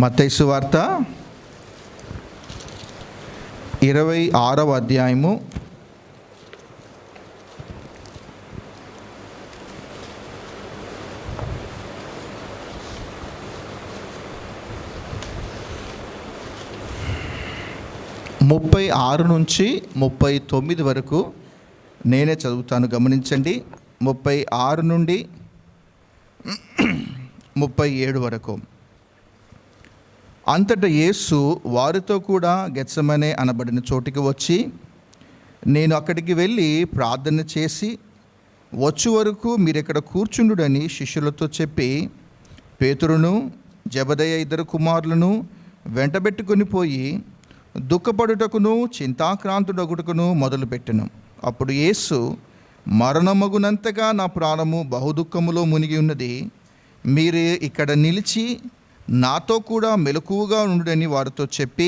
మత్తయి సువార్త 26వ అధ్యాయము 36 నుంచి 39 వరకు నేనే చదువుతాను, గమనించండి. 36 నుండి 37 వరకు. అంతటా యేసు వారితో కూడా గెత్సెమనే అనబడిన చోటికి వచ్చి, నేను అక్కడికి వెళ్ళి ప్రార్థన చేసి వచ్చు వరకు మీరు ఇక్కడ కూర్చుండుడని శిష్యులతో చెప్పి, పేతురును జెబెదయి 2 కుమారులను వెంటబెట్టుకొని పోయి దుఃఖపడుటకును చింతాక్రాంతుడగుటకును మొదలుపెట్టెను. అప్పుడు యేసు, మరణమగునంతగా నా ప్రాణము బహుదుఃఖములో మునిగి ఉన్నది, మీరు ఇక్కడ నిలిచి నాతో కూడా మెలకువగా ఉండుడని వారితో చెప్పి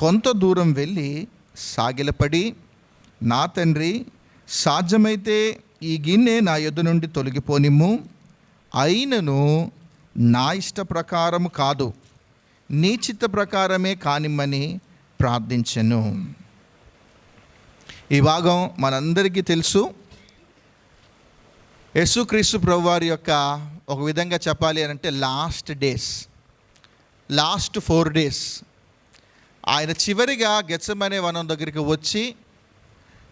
కొంత దూరం వెళ్ళి సాగిలపడి, నా తండ్రి, సాధ్యమైతే ఈ గిన్నె నా యొద్ద నుండి తొలగిపోనిమ్ము, అయినను నా ఇష్ట ప్రకారము కాదు, నీ చిత్త ప్రకారమే కానిమ్మని ప్రార్థించెను. ఈ భాగం మనందరికీ తెలుసు. యేసుక్రీస్తు ప్రభువారి యొక్క ఒక విధంగా చెప్పాలి అని అంటే లాస్ట్ 4 days ఆయన చివరిగా గెత్సెమనే వనం దగ్గరికి వచ్చి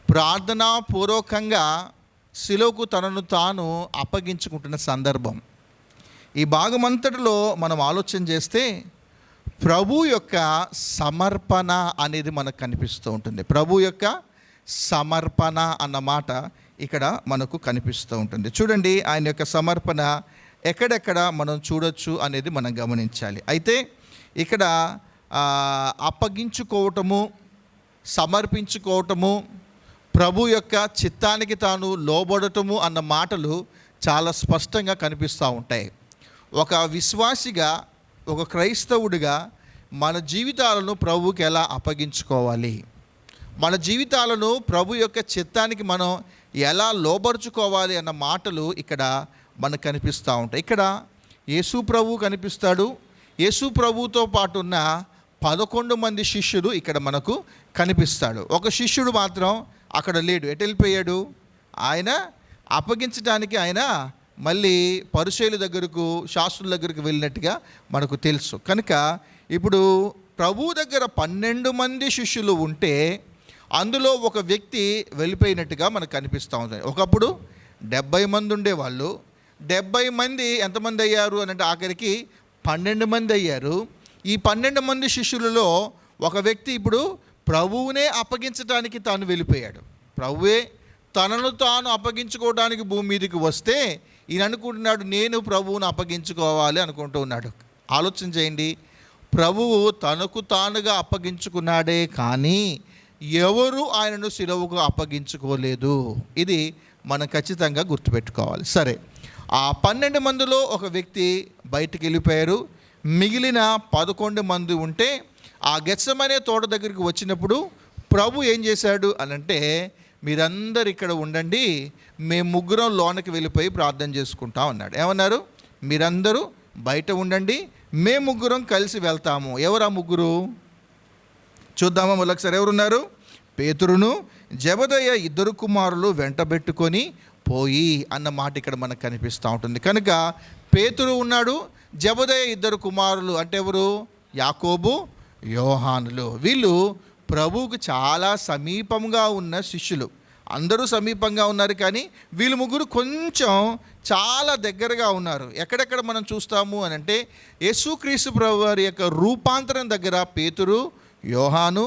ప్రార్థనాపూర్వకంగా శిలువకు తనను తాను అప్పగించుకుంటున్న సందర్భం. ఈ భాగమంతటిలో మనం ఆలోచన చేస్తే ప్రభు యొక్క సమర్పణ అనేది మనకు కనిపిస్తూ ఉంటుంది. ప్రభు యొక్క సమర్పణ అన్న మాట ఇక్కడ మనకు కనిపిస్తూ ఉంటుంది. చూడండి, ఆయన యొక్క సమర్పణ ఎక్కడెక్కడ మనం చూడొచ్చు అనేది మనం గమనించాలి. అయితే ఇక్కడ అప్పగించుకోవటము, సమర్పించుకోవటము, ప్రభు యొక్క చిత్తానికి తాను లోబడటము అన్న మాటలు చాలా స్పష్టంగా కనిపిస్తూ ఉంటాయి. ఒక విశ్వాసిగా, ఒక క్రైస్తవుడిగా మన జీవితాలను ప్రభువుకి ఎలా అప్పగించుకోవాలి, మన జీవితాలను ప్రభు యొక్క చిత్తానికి మనం ఎలా లోబరుచుకోవాలి అన్న మాటలు ఇక్కడ మనకు కనిపిస్తూ ఉంటాయి. ఇక్కడ యేసు ప్రభు కనిపిస్తాడు. యేసు ప్రభుతో పాటు ఉన్న 11 మంది శిష్యులు ఇక్కడ మనకు కనిపిస్తాడు. ఒక శిష్యుడు మాత్రం అక్కడ లేడు. ఎటు వెళ్ళిపోయాడు? ఆయన అప్పగించడానికి ఆయన మళ్ళీ పరిసయ్యుల దగ్గరకు, శాస్త్రుల దగ్గరకు వెళ్ళినట్టుగా మనకు తెలుసు. కనుక ఇప్పుడు ప్రభు దగ్గర 12 మంది శిష్యులు ఉంటే అందులో ఒక వ్యక్తి వెళ్ళిపోయినట్టుగా మనకు కనిపిస్తూ ఉంటుంది. ఒకప్పుడు 70 మంది ఉండేవాళ్ళు. 70 మంది ఎంతమంది అయ్యారు అని అంటే ఆఖరికి 12 మంది అయ్యారు. ఈ 12 మంది శిష్యులలో ఒక వ్యక్తి ఇప్పుడు ప్రభువునే అప్పగించడానికి తాను వెళ్ళిపోయాడు. ప్రభువే తనను తాను అప్పగించుకోవడానికి భూమి మీదకి వస్తే ఈయన అనుకుంటున్నాడు, నేను ప్రభువును అప్పగించుకోవాలి అనుకుంటూ ఉన్నాడు. ఆలోచన చేయండి, ప్రభువు తనకు తానుగా అప్పగించుకున్నాడే కానీ ఎవరు ఆయనను శిలువకు అప్పగించుకోలేదు. ఇది మనం ఖచ్చితంగా గుర్తుపెట్టుకోవాలి. సరే, ఆ 12 మందిలో ఒక వ్యక్తి బయటికి వెళ్ళిపోయారు. మిగిలిన 11 మంది ఉంటే ఆ గెత్సెమనే తోట దగ్గరికి వచ్చినప్పుడు ప్రభు ఏం చేశాడు అనంటే, మీరందరు ఇక్కడ ఉండండి, మేము ముగ్గురం లోనకి వెళ్ళిపోయి ప్రార్థన చేసుకుంటాం అన్నాడు. ఏమన్నారు? మీరందరూ బయట ఉండండి, మేము ముగ్గురం కలిసి వెళ్తాము. ఎవరు ఆ ముగ్గురు? చూద్దామా మళ్ళొకసారి. ఎవరున్నారు? పేతురును జెబెదయి 2 కుమారులు వెంటబెట్టుకొని పోయి అన్న మాట ఇక్కడ మనకు కనిపిస్తూ ఉంటుంది. కనుక పేతురు ఉన్నాడు, జెబెదయి 2 కుమారులు అంటే ఎవరు? యాకోబు, యోహానులు. వీళ్ళు ప్రభువుకు చాలా సమీపంగా ఉన్న శిష్యులు. అందరూ సమీపంగా ఉన్నారు కానీ వీళ్ళు ముగ్గురు కొంచెం చాలా దగ్గరగా ఉన్నారు. ఎక్కడెక్కడ మనం చూస్తాము అని అంటే యేసుక్రీస్తు ప్రభు వారి యొక్క రూపాంతరం దగ్గర పేతురు, యోహాను,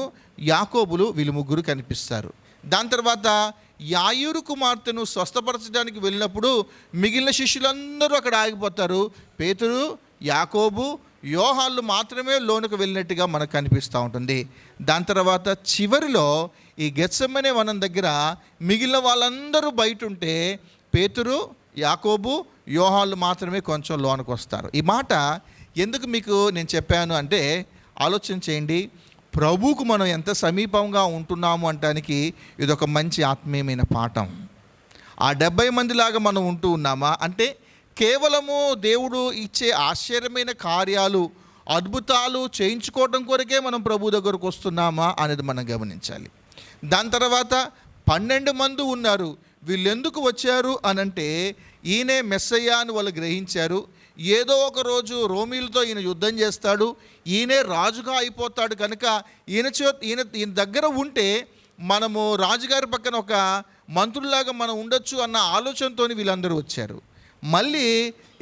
యాకోబులు వీళ్ళు ముగ్గురు కనిపిస్తారు. దాని తర్వాత యాయూరు కుమార్తెను స్వస్థపరచడానికి వెళ్ళినప్పుడు మిగిలిన శిష్యులందరూ అక్కడ ఆగిపోతారు. పేతురు, యాకోబు, యోహాన్లు మాత్రమే లోనికి వెళ్ళినట్టుగా మనకు కనిపిస్తూ ఉంటుంది. దాని తర్వాత చివరిలో ఈ గెత్సెమనే వనం దగ్గర మిగిలిన వాళ్ళందరూ బయట ఉంటే పేతురు, యాకోబు, యోహాన్లు మాత్రమే కొంచెం లోనికి వస్తారు. ఈ మాట ఎందుకు మీకు నేను చెప్పాను అంటే ఆలోచన చేయండి. ప్రభువుకు మనం ఎంత సమీపంగా ఉంటున్నాము అంటానికి ఇదొక మంచి ఆత్మీయమైన పాఠం. ఆ 70 మందిలాగా మనం ఉంటూ ఉన్నామా అంటే కేవలము దేవుడు ఇచ్చే ఆశ్చర్యమైన కార్యాలు అద్భుతాలు చేయించుకోవడం కొరకే మనం ప్రభు దగ్గరకు వస్తున్నామా అనేది మనం గమనించాలి. దాని తర్వాత 12 మంది ఉన్నారు. వీళ్ళు ఎందుకు వచ్చారు అనంటే ఈయనే మెస్సయ్య అని వాళ్ళు గ్రహించారు. ఏదో ఒక రోజు రోమీలతో ఈయన యుద్ధం చేస్తాడు, ఈయనే రాజుగా అయిపోతాడు కనుక ఈయన దగ్గర ఉంటే మనము రాజుగారి పక్కన ఒక మంత్రుల్లాగా మనం ఉండొచ్చు అన్న ఆలోచనతో వీళ్ళందరూ వచ్చారు. మళ్ళీ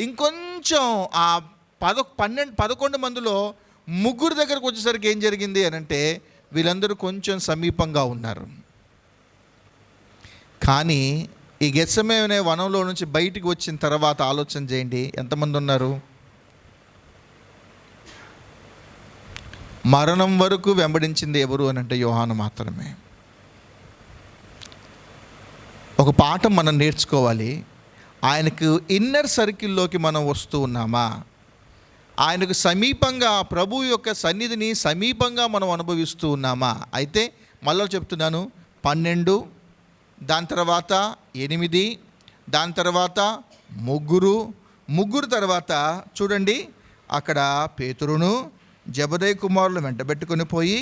ఇంకొంచెం ఆ 11 మందిలో 3 దగ్గరకు వచ్చేసరికి ఏం జరిగింది అని అంటే వీళ్ళందరూ కొంచెం సమీపంగా ఉన్నారు. కానీ ఈ గెత్సెమనే వనంలో నుంచి బయటికి వచ్చిన తర్వాత ఆలోచన చేయండి, ఎంతమంది ఉన్నారు? మరణం వరకు వెంబడించింది ఎవరు అని అంటే యోహాను మాత్రమే. ఒక పాఠం మనం నేర్చుకోవాలి. ఆయనకు ఇన్నర్ సర్కిల్లోకి మనం వస్తూ ఉన్నామా? ఆయనకు సమీపంగా ప్రభు యొక్క సన్నిధిని సమీపంగా మనం అనుభవిస్తూ ఉన్నామా? అయితే మళ్ళీ చెప్తున్నాను, 12, దాని తర్వాత 8, దాని తర్వాత 3 తర్వాత చూడండి, అక్కడ పేతురును జెబెదయి కుమారులు వెంటబెట్టుకొని పోయి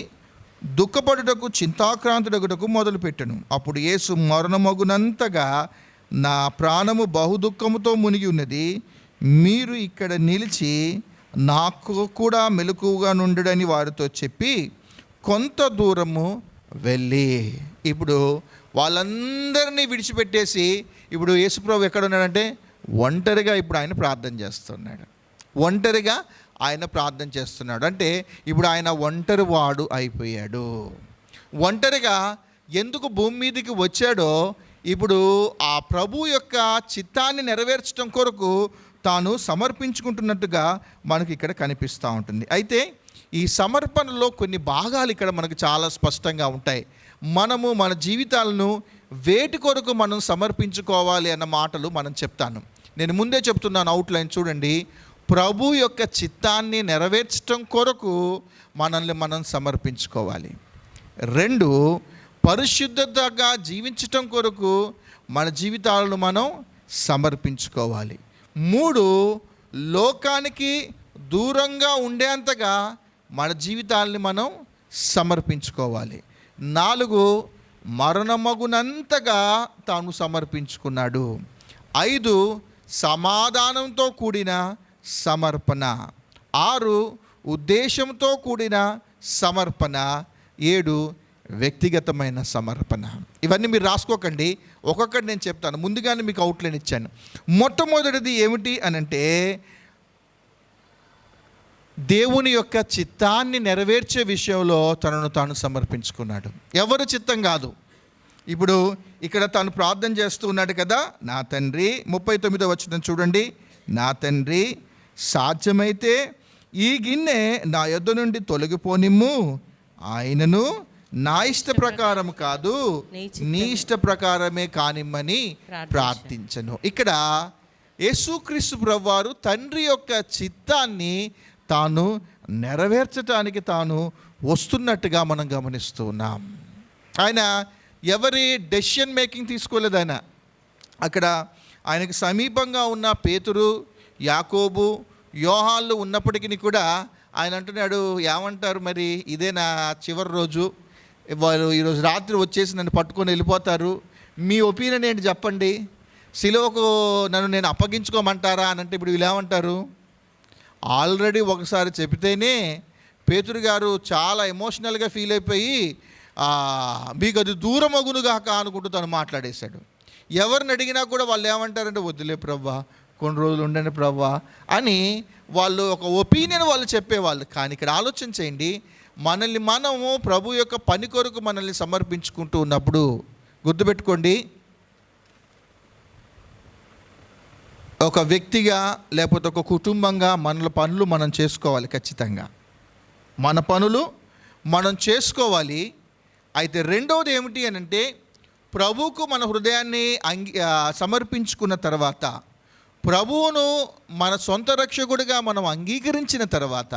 దుఃఖపడుటకు చింతాక్రాంతుడగుటకు మొదలుపెట్టెను. అప్పుడు యేసు మరణమగునంతగా నా ప్రాణము బహుదుఃఖముతో మునిగి ఉన్నది, మీరు ఇక్కడ నిలిచి నాకు కూడా మెలకువగా నుండుడని వారితో చెప్పి కొంత దూరము వెళ్ళి, ఇప్పుడు వాళ్ళందరినీ విడిచిపెట్టేసి ఇప్పుడు యేసుప్రభు ఎక్కడ ఉన్నాడంటే ఒంటరిగా ఇప్పుడు ఆయన ప్రార్థన చేస్తున్నాడు. ఒంటరిగా ఆయన ప్రార్థన చేస్తున్నాడు అంటే ఇప్పుడు ఆయన ఒంటరి వాడు అయిపోయాడు. ఒంటరిగా ఎందుకు భూమి మీదకి వచ్చాడో ఇప్పుడు ఆ ప్రభు యొక్క చిత్తాన్ని నెరవేర్చడం కొరకు తాను సమర్పించుకుంటున్నట్టుగా మనకి ఇక్కడ కనిపిస్తూ ఉంటుంది. అయితే ఈ సమర్పణలో కొన్ని భాగాలు ఇక్కడ మనకు చాలా స్పష్టంగా ఉంటాయి. మనము మన జీవితాలను వేటి కొరకు మనం సమర్పించుకోవాలి అన్న మాటలు మనం చెప్తాను. నేను ముందే చెప్తున్నాను, అవుట్లైన్ చూడండి. ప్రభు యొక్క చిత్తాన్ని నెరవేర్చడం కొరకు మనల్ని మనం సమర్పించుకోవాలి. 2, పరిశుద్ధతగా జీవించటం కొరకు మన జీవితాలను మనం సమర్పించుకోవాలి. 3, లోకానికి దూరంగా ఉండేంతగా మన జీవితాలని మనం సమర్పించుకోవాలి. 4, మరణమగునంతగా తాను సమర్పించుకున్నాడు. 5, సమాధానంతో కూడిన సమర్పణ. 6, ఉద్దేశంతో కూడిన సమర్పణ. 7, వ్యక్తిగతమైన సమర్పణ. ఇవన్నీ మీరు రాసుకోకండి, ఒక్కొక్కటి నేను చెప్తాను. ముందుగానే మీకు అవుట్లైన్ ఇచ్చాను. మొట్టమొదటిది ఏమిటి అనంటే దేవుని యొక్క చిత్తాన్ని నెరవేర్చే విషయంలో తనను తాను సమర్పించుకున్నాడు. ఎవరు చిత్తం కాదు. ఇప్పుడు ఇక్కడ తాను ప్రార్థన చేస్తూ ఉన్నాడు కదా, నా తండ్రి, 39వ వచనం చూడండి, నా తండ్రి సాధ్యమైతే ఈ గిన్నె నా యొద్ద నుండి తొలగిపోనిమ్ము, ఆయనను నా ఇష్ట ప్రకారం కాదు నీ ఇష్ట ప్రకారమే కానిమ్మని ప్రార్థించను. ఇక్కడ యేసుక్రీస్తు ప్రభువారు తండ్రి యొక్క చిత్తాన్ని తాను నెరవేర్చడానికి తాను వస్తున్నట్టుగా మనం గమనిస్తూ ఉన్నాం. ఆయన ఎవరి డెసిషన్ మేకింగ్ తీసుకోలేదు. ఆయన అక్కడ ఆయనకు సమీపంగా ఉన్న పేతురు, యాకోబు, యోహాన్లు ఉన్నప్పటికీ కూడా ఆయన అంటున్నాడు, ఏమంటారు మరి, ఇదే నా చివరి రోజు, వారు ఈరోజు రాత్రి వచ్చేసి నన్ను పట్టుకొని వెళ్ళిపోతారు, మీ ఒపీనియన్ ఏంటి చెప్పండి, సిలువకు నన్ను నేను అప్పగించుకోమంటారా అని అంటే ఇప్పుడు వీళ్ళు ఏమంటారు? ఆల్రెడీ ఒకసారి చెబితేనే పేతురు గారు చాలా ఎమోషనల్గా ఫీల్ అయిపోయి మీకు అది దూరం అగునుగాక అనుకుంటూ తను మాట్లాడేశాడు. ఎవరిని అడిగినా కూడా వాళ్ళు ఏమంటారంటే, వద్దులే ప్రవ్వా, కొన్ని రోజులు ఉండండి ప్రవ్వా అని వాళ్ళు ఒక ఒపీనియన్ వాళ్ళు చెప్పేవాళ్ళు. కానీ ఇక్కడ ఆలోచన చేయండి, మనల్ని మనము ప్రభు యొక్క పని కొరకు మనల్ని సమర్పించుకుంటూ ఉన్నప్పుడు గుర్తుపెట్టుకోండి, ఒక వ్యక్తిగా లేకపోతే ఒక కుటుంబంగా మన పనులు మనం చేసుకోవాలి. ఖచ్చితంగా మన పనులు మనం చేసుకోవాలి. అయితే రెండవది ఏమిటి అని అంటే, ప్రభువుకు మన హృదయాన్ని సమర్పించుకున్న తర్వాత, ప్రభువును మన సొంత రక్షకుడిగా మనం అంగీకరించిన తర్వాత,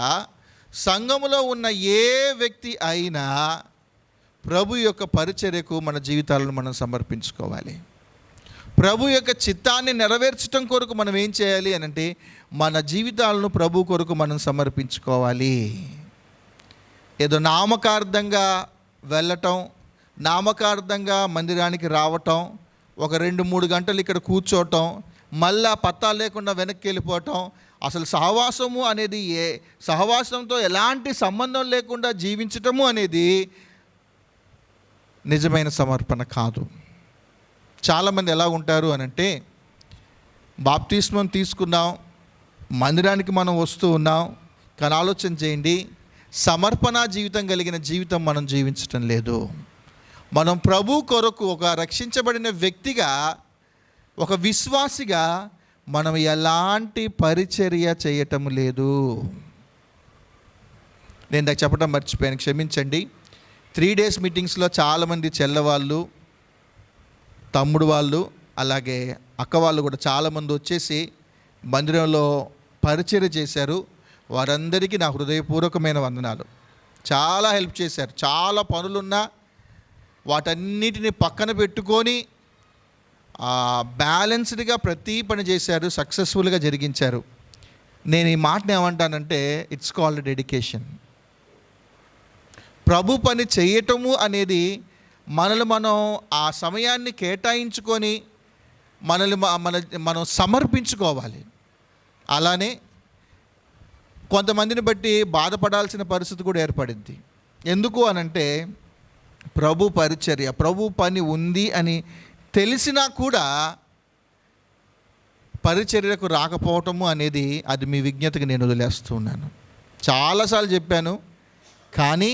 సంఘములో ఉన్న ఏ వ్యక్తి అయినా ప్రభు యొక్క పరిచర్యకు మన జీవితాలను మనం సమర్పించుకోవాలి. ప్రభు యొక్క చిత్తాన్ని నెరవేర్చడం కొరకు మనం ఏం చేయాలి అని అంటే, మన జీవితాలను ప్రభు కొరకు మనం సమర్పించుకోవాలి. ఏదో నామకార్థంగా వెళ్ళటం, నామకార్థంగా మందిరానికి రావటం, ఒక 2-3 గంటలు ఇక్కడ కూర్చోవటం, మళ్ళా పత్తా లేకుండా వెనక్కి వెళ్ళిపోవటం, అసలు సహవాసంతో ఎలాంటి సంబంధం లేకుండా జీవించటము అనేది నిజమైన సమర్పణ కాదు. చాలామంది ఎలా ఉంటారు అనంటే, బాప్తిస్మం తీసుకున్నాం, మందిరానికి మనం వస్తూ ఉన్నాం, కానీ ఆలోచన చేయండి, సమర్పణ జీవితం కలిగిన జీవితం మనం జీవించటం లేదు. మనం ప్రభు కొరకు ఒక రక్షించబడిన వ్యక్తిగా, ఒక విశ్వాసిగా మనం ఎలాంటి పరిచర్య చేయటం లేదు. నేను దాకా చెప్పడం మర్చిపోయాను, క్షమించండి. 3 days మీటింగ్స్లో చాలామంది చెల్లవాళ్ళు, తమ్ముడు వాళ్ళు, అలాగే అక్క వాళ్ళు కూడా చాలామంది వచ్చేసి మందిరంలో పరిచర్య చేశారు. వారందరికీ నా హృదయపూర్వకమైన వందనాలు. చాలా హెల్ప్ చేశారు. చాలా పనులున్నా వాటన్నిటిని పక్కన పెట్టుకొని బ్యాలెన్స్డ్గా ప్రతి పని చేశారు, సక్సెస్ఫుల్గా జరిగించారు. నేను ఈ మాటను ఏమంటానంటే, ఇట్స్ కాల్డ్ డెడికేషన్. ప్రభు పని చేయటము అనేది మనల్ని మనం ఆ సమయాన్ని కేటాయించుకొని మనం సమర్పించుకోవాలి. అలానే కొంతమందిని బట్టి బాధపడాల్సిన పరిస్థితి కూడా ఏర్పడింది. ఎందుకు అనంటే, ప్రభు పరిచర్య, ప్రభు పని ఉంది అని తెలిసినా కూడా పరిచర్యకు రాకపోవటము అనేది అది మీ విజ్ఞతకి నేను వదిలేస్తున్నాను. చాలాసార్లు చెప్పాను, కానీ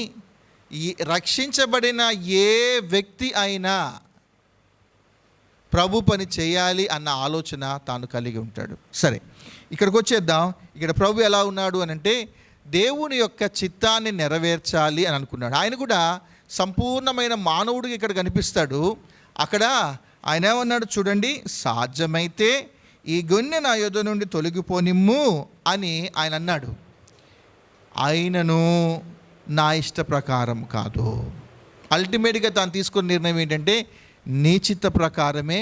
ఈ రక్షించబడిన ఏ వ్యక్తి అయినా ప్రభు పని చేయాలి అన్న ఆలోచన తాను కలిగి ఉంటాడు. సరే, ఇక్కడికి వచ్చేద్దాం. ఇక్కడ ప్రభు ఎలా ఉన్నాడు అని అంటే, దేవుని యొక్క చిత్తాన్ని నెరవేర్చాలి అని అనుకున్నాడు. ఆయన కూడా సంపూర్ణమైన మానవుడికి ఇక్కడ కనిపిస్తాడు. అక్కడ ఆయన ఏమన్నాడు చూడండి, సాధ్యమైతే ఈ గొన్నె నా యొద్ద నుండి తొలగిపోనిమ్ము అని ఆయన అన్నాడు. ఆయనను నా ఇష్ట ప్రకారం కాదు. అల్టిమేట్గా తాను తీసుకున్న నిర్ణయం ఏంటంటే, నీ చిత్త ప్రకారమే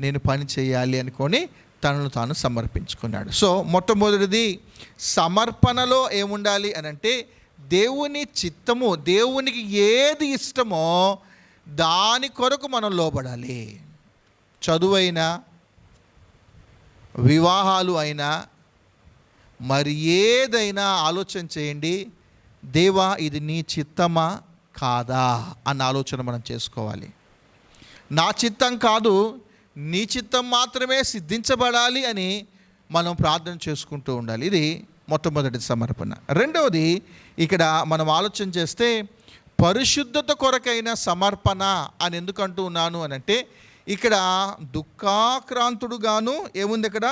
నేను పని చేయాలి అనుకొని తనను తాను సమర్పించుకున్నాడు. సో మొట్టమొదటిది సమర్పణలో ఏముండాలి అని అంటే, దేవుని చిత్తము, దేవునికి ఏది ఇష్టమో దాని కొరకు మనం లోబడాలి. చదువైనా, వివాహాలు అయినా, మరి ఏదైనా ఆలోచన చేయండి, దేవా ఇది నీ చిత్తమా కాదా అన్న ఆలోచన మనం చేసుకోవాలి. నా చిత్తం కాదు, నీ చిత్తం మాత్రమే సిద్ధించబడాలి అని మనం ప్రార్థన చేసుకుంటూ ఉండాలి. ఇది మొట్టమొదటి సమర్పణ. రెండవది, ఇక్కడ మనం ఆలోచన చేస్తే పరిశుద్ధత కొరకైన సమర్పణ అని ఎందుకు అంటూ ఉన్నాను అని అంటే, ఇక్కడ దుఃఖాక్రాంతుడుగాను ఏముంది ఇక్కడ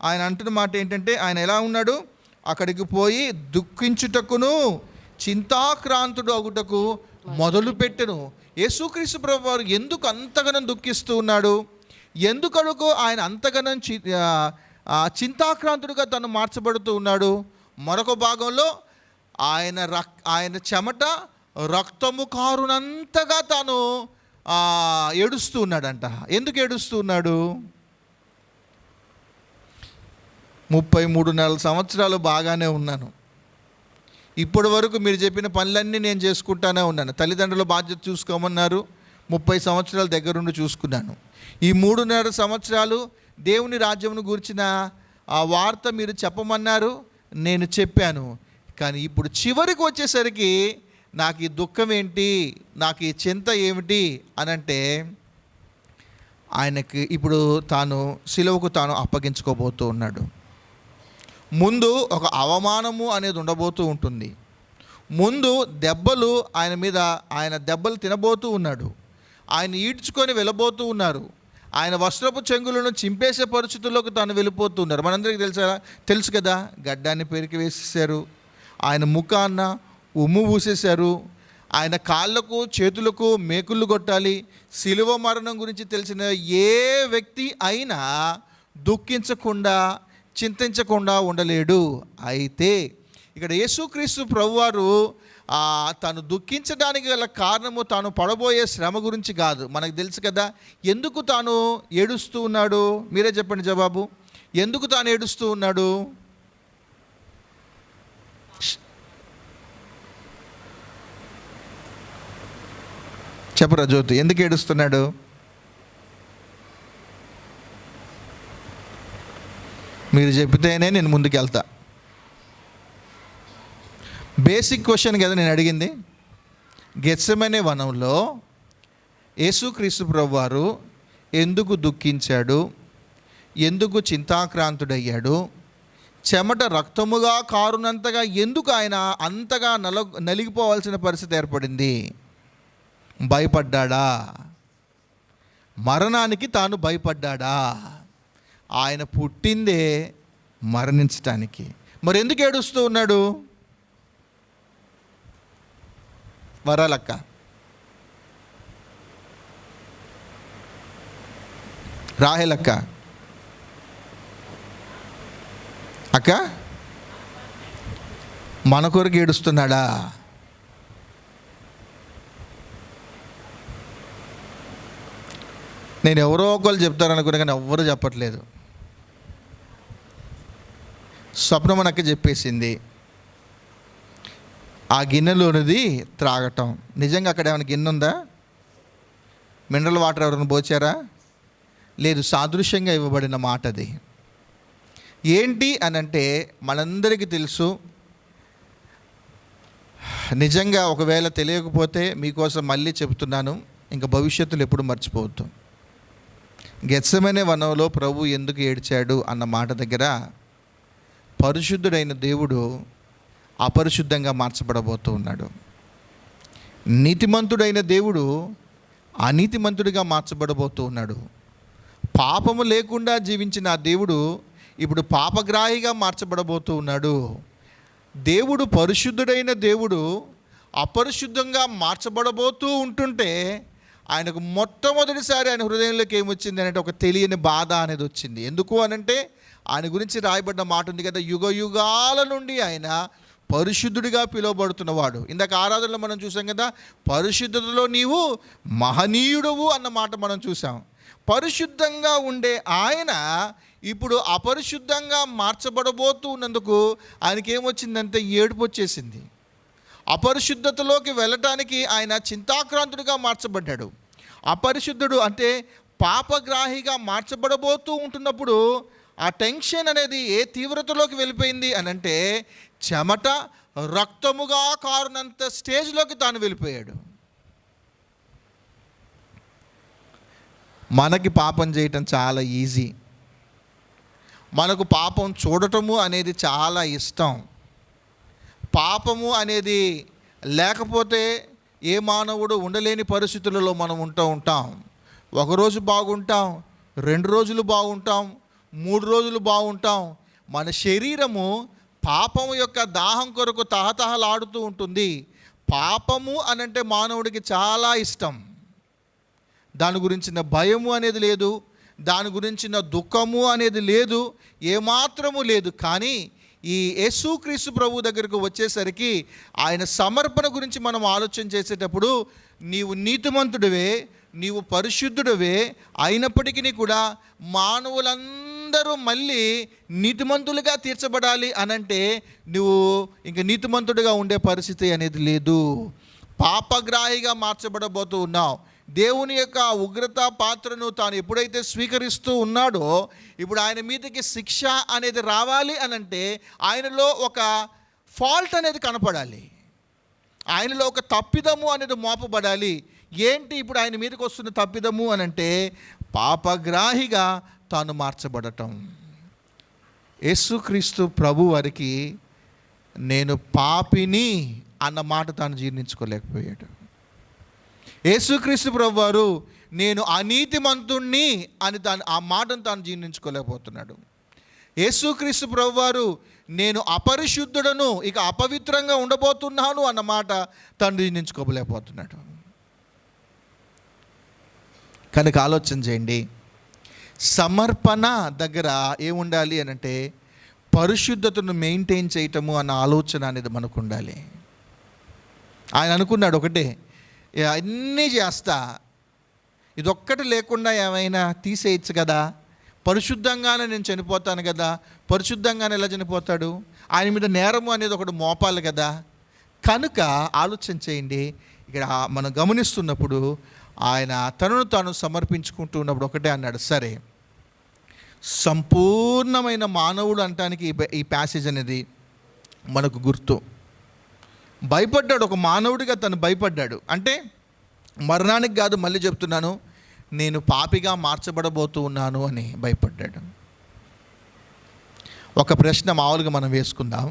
ఆయన అంటున్న మాట ఏంటంటే, ఆయన ఎలా ఉన్నాడు, అక్కడికి పోయి దుఃఖించుటకును చింతాక్రాంతుడు అగుటకు మొదలుపెట్టెను. యేసుక్రీస్తు ప్రభువు వారు ఎందుకు అంతగానం దుఃఖిస్తూ ఉన్నాడు, ఎందుకనుకో ఆయన అంతగానం చింతాక్రాంతుడుగా తను మార్చబడుతూ ఉన్నాడు. మరొక భాగంలో ఆయన చెమట రక్తము కారునంతగా తాను ఏడుస్తూ ఉన్నాడంట. ఎందుకు ఏడుస్తూ ఉన్నాడు? 33 సంవత్సరాలు బాగానే ఉన్నాను, ఇప్పటి వరకు మీరు చెప్పిన పనులన్నీ నేను చేసుకుంటానే ఉన్నాను. తల్లిదండ్రుల బాధ్యత చూసుకోమన్నారు, 30 సంవత్సరాల దగ్గరుండి చూసుకున్నాను. ఈ 3.5 సంవత్సరాలు దేవుని రాజ్యమును గురించిన ఆ వార్త మీరు చెప్పమన్నారు, నేను చెప్పాను. కానీ ఇప్పుడు చివరికి వచ్చేసరికి నాకు ఈ దుఃఖం ఏంటి, నాకు ఈ చింత ఏమిటి అనంటే, ఆయనకి ఇప్పుడు తాను సిలువకు తాను అప్పగించుకోబోతూ ఉన్నాడు. ముందు ఒక అవమానము అనేది ఉండబోతూ ఉంటుంది. ముందు దెబ్బలు ఆయన దెబ్బలు తినబోతూ ఉన్నాడు. ఆయన ఈడ్చుకొని వెళ్ళబోతూ ఉన్నారు. ఆయన వస్త్రపు చెంగులను చింపేసే పరిస్థితుల్లోకి తాను వెళ్ళిపోతూ ఉన్నారు. మనందరికీ తెలుసు కదా, గడ్డాన్ని పెరికి వేసేసారు, ఆయన ముఖాన్న ఉమ్ము పూసేశారు, ఆయన కాళ్ళకు చేతులకు మేకుళ్ళు కొట్టాలి. శిలువ మరణం గురించి తెలిసిన ఏ వ్యక్తి అయినా దుఃఖించకుండా చింతించకుండా ఉండలేడు. అయితే ఇక్కడ యేసుక్రీస్తు ప్రభువారు తాను దుఃఖించడానికి గల కారణము తాను పడబోయే శ్రమ గురించి కాదు. మనకు తెలుసు కదా ఎందుకు తాను ఏడుస్తూ ఉన్నాడు. మీరే చెప్పండి జవాబు. ఎందుకు తాను ఏడుస్తూ ఉన్నాడు? చెప్పరా జ్యోతి, ఎందుకు ఏడుస్తున్నాడు? మీరు చెప్తేనే నేను ముందుకు వెళ్తా. బేసిక్ క్వశ్చన్ కదా నేను అడిగింది. గెత్సెమనే వనంలో యేసుక్రీస్తు ప్రభువారు ఎందుకు దుఃఖించాడు, ఎందుకు చింతాక్రాంతుడయ్యాడు, చెమట రక్తముగా కారునంతగా ఎందుకు ఆయన అంతగా నలిగిపోవాల్సిన పరిస్థితి ఏర్పడింది? భయపడ్డా? మరణానికి తాను భయపడ్డా? ఆయన పుట్టిందే మరణించటానికి. మరి ఎందుకు ఏడుస్తూ ఉన్నాడు? వరాలక్క, రాహేలక్క, అక్క మన కొరకు ఏడుస్తున్నాడా? నేను ఎవరో ఒకళ్ళు చెప్తారనుకున్నా కానీ ఎవ్వరూ చెప్పట్లేదు. స్వప్నమనక్క చెప్పేసింది ఆ గిన్నెలోనిది త్రాగటం. నిజంగా అక్కడ ఏమైనా గిన్నె ఉందా? మినరల్ వాటర్ ఎవరైనా పోచారా? లేదు, సాదృశ్యంగా ఇవ్వబడిన మాట అది. ఏంటి అని అంటే మనందరికీ తెలుసు. నిజంగా ఒకవేళ తెలియకపోతే మీకోసం మళ్ళీ చెప్తున్నాను, ఇంకా భవిష్యత్తులో ఎప్పుడు మర్చిపోవద్దు. గెత్సెమనే వనంలో ప్రభు ఎందుకు ఏడ్చాడు అన్న మాట దగ్గర పరిశుద్ధుడైన దేవుడు అపరిశుద్ధంగా మార్చబడబోతూ ఉన్నాడు. నీతిమంతుడైన దేవుడు అనీతిమంతుడిగా మార్చబడబోతూ ఉన్నాడు. పాపము లేకుండా జీవించిన ఆ దేవుడు ఇప్పుడు పాపగ్రాహిగా మార్చబడబోతూ ఉన్నాడు. దేవుడు పరిశుద్ధుడైన దేవుడు అపరిశుద్ధంగా మార్చబడబోతూ ఉంటుంటే ఆయనకు మొట్టమొదటిసారి ఆయన హృదయంలోకి ఏమొచ్చింది అంటే ఒక తెలియని బాధ అనేది వచ్చింది. ఎందుకు అనంటే ఆయన గురించి రాయబడ్డ మాట ఉంది కదా, యుగ యుగాల నుండి ఆయన పరిశుద్ధుడిగా పిలువబడుతున్నవాడు. ఇందాక ఆరాధనలో మనం చూసాం కదా, పరిశుద్ధతలో నీవు మహనీయుడవు అన్న మాట మనం చూసాం. పరిశుద్ధంగా ఉండే ఆయన ఇప్పుడు అపరిశుద్ధంగా మార్చబడబోతూ ఉన్నందుకు ఆయనకి ఏమొచ్చిందంటే ఏడుపు వచ్చేసింది. అపరిశుద్ధతలోకి వెళ్ళటానికి ఆయన చింతాక్రాంతుడిగా మార్చబడ్డాడు. అపరిశుద్ధుడు అంటే పాపగ్రాహిగా మార్చబడబోతూ ఉంటున్నప్పుడు ఆ టెన్షన్ అనేది ఏ తీవ్రతలోకి వెళ్ళిపోయింది అని అంటే చెమట రక్తముగా కారునంత స్టేజ్లోకి తాను వెళ్ళిపోయాడు. మనకి పాపం చేయటం చాలా ఈజీ. మనకు పాపం చూడటము అనేది చాలా ఇష్టం. పాపము అనేది లేకపోతే ఏ మానవుడు ఉండలేని పరిస్థితులలో మనం ఉంటాం. ఒకరోజు బాగుంటాం, 2 రోజులు బాగుంటాం, 3 రోజులు బాగుంటాం. మన శరీరము పాపము యొక్క దాహం కొరకు తహతహలాడుతూ ఉంటుంది. పాపము అనంటే మానవుడికి చాలా ఇష్టం. దాని గురించిన భయము అనేది లేదు, దాని గురించిన దుఃఖము అనేది లేదు, ఏమాత్రము లేదు. కానీ ఈ యేసుక్రీస్తు ప్రభు దగ్గరకు వచ్చేసరికి ఆయన సమర్పణ గురించి మనం ఆలోచన చేసేటప్పుడు నీవు నీతిమంతుడివే, నీవు పరిశుద్ధుడివే, అయినప్పటికీ కూడా మానవులందరూ మళ్ళీ నీతిమంతులుగా తీర్చబడాలి అనంటే నువ్వు ఇంక నీతిమంతుడిగా ఉండే పరిస్థితి అనేది లేదు. పాపగ్రాహిగా మార్చబడబోతూ ఉన్నావు. దేవుని యొక్క ఉగ్రత పాత్రను తాను ఎప్పుడైతే స్వీకరిస్తూ ఉన్నాడో ఇప్పుడు ఆయన మీదకి శిక్ష అనేది రావాలి అనంటే ఆయనలో ఒక ఫాల్ట్ అనేది కనపడాలి, ఆయనలో ఒక తప్పిదము అనేది మోపబడాలి. ఏంటి ఇప్పుడు ఆయన మీదకి వస్తున్న తప్పిదము అనంటే పాపగ్రాహిగా తాను మార్చబడటం. యేసుక్రీస్తు ప్రభు వారికి నేను పాపిని అన్న మాట తాను జీర్ణించుకోలేకపోయాడు. యేసుక్రీస్తు ప్రభువారు నేను అనీతిమంతుణ్ణి అని ఆ మాటను తాను జీర్ణించుకోలేకపోతున్నాడు. యేసుక్రీస్తు ప్రభువారు నేను అపరిశుద్ధుడను, ఇక అపవిత్రంగా ఉండబోతున్నాను అన్న మాట తాను జీర్ణించుకోలేకపోతున్నాడు. కనుక ఆలోచన చేయండి, సమర్పణ దగ్గర ఏముండాలి అని అంటే పరిశుద్ధతను మెయింటైన్ చేయటము అన్న ఆలోచన అనేది మనకు ఉండాలి. ఆయన అనుకున్నాడు ఒకటే, అన్నీ చేస్తా, ఇదొక్కటి లేకుండా ఏమైనా తీసేయచ్చు కదా, పరిశుద్ధంగానే నేను చనిపోతాను కదా. పరిశుద్ధంగానే ఎలా చనిపోతాడు? ఆయన మీద నేరము అనేది ఒకటి మోపాలి కదా. కనుక ఆలోచన చేయండి, ఇక్కడ మనం గమనిస్తున్నప్పుడు ఆయన తనను తాను సమర్పించుకుంటూ ఉన్నప్పుడు ఒకటే అన్నాడు, సరే సంపూర్ణమైన మానవుడు అనటానికి ఈ ప్యాసేజ్ అనేది మనకు గుర్తు. భయపడ్డాడు, ఒక మానవుడిగా తను భయపడ్డాడు. అంటే మరణానికి కాదు, మళ్ళీ చెప్తున్నాను, నేను పాపిగా మార్చబడబోతూ ఉన్నాను అని భయపడ్డాడు. ఒక ప్రశ్న మామూలుగా మనం వేసుకుందాం.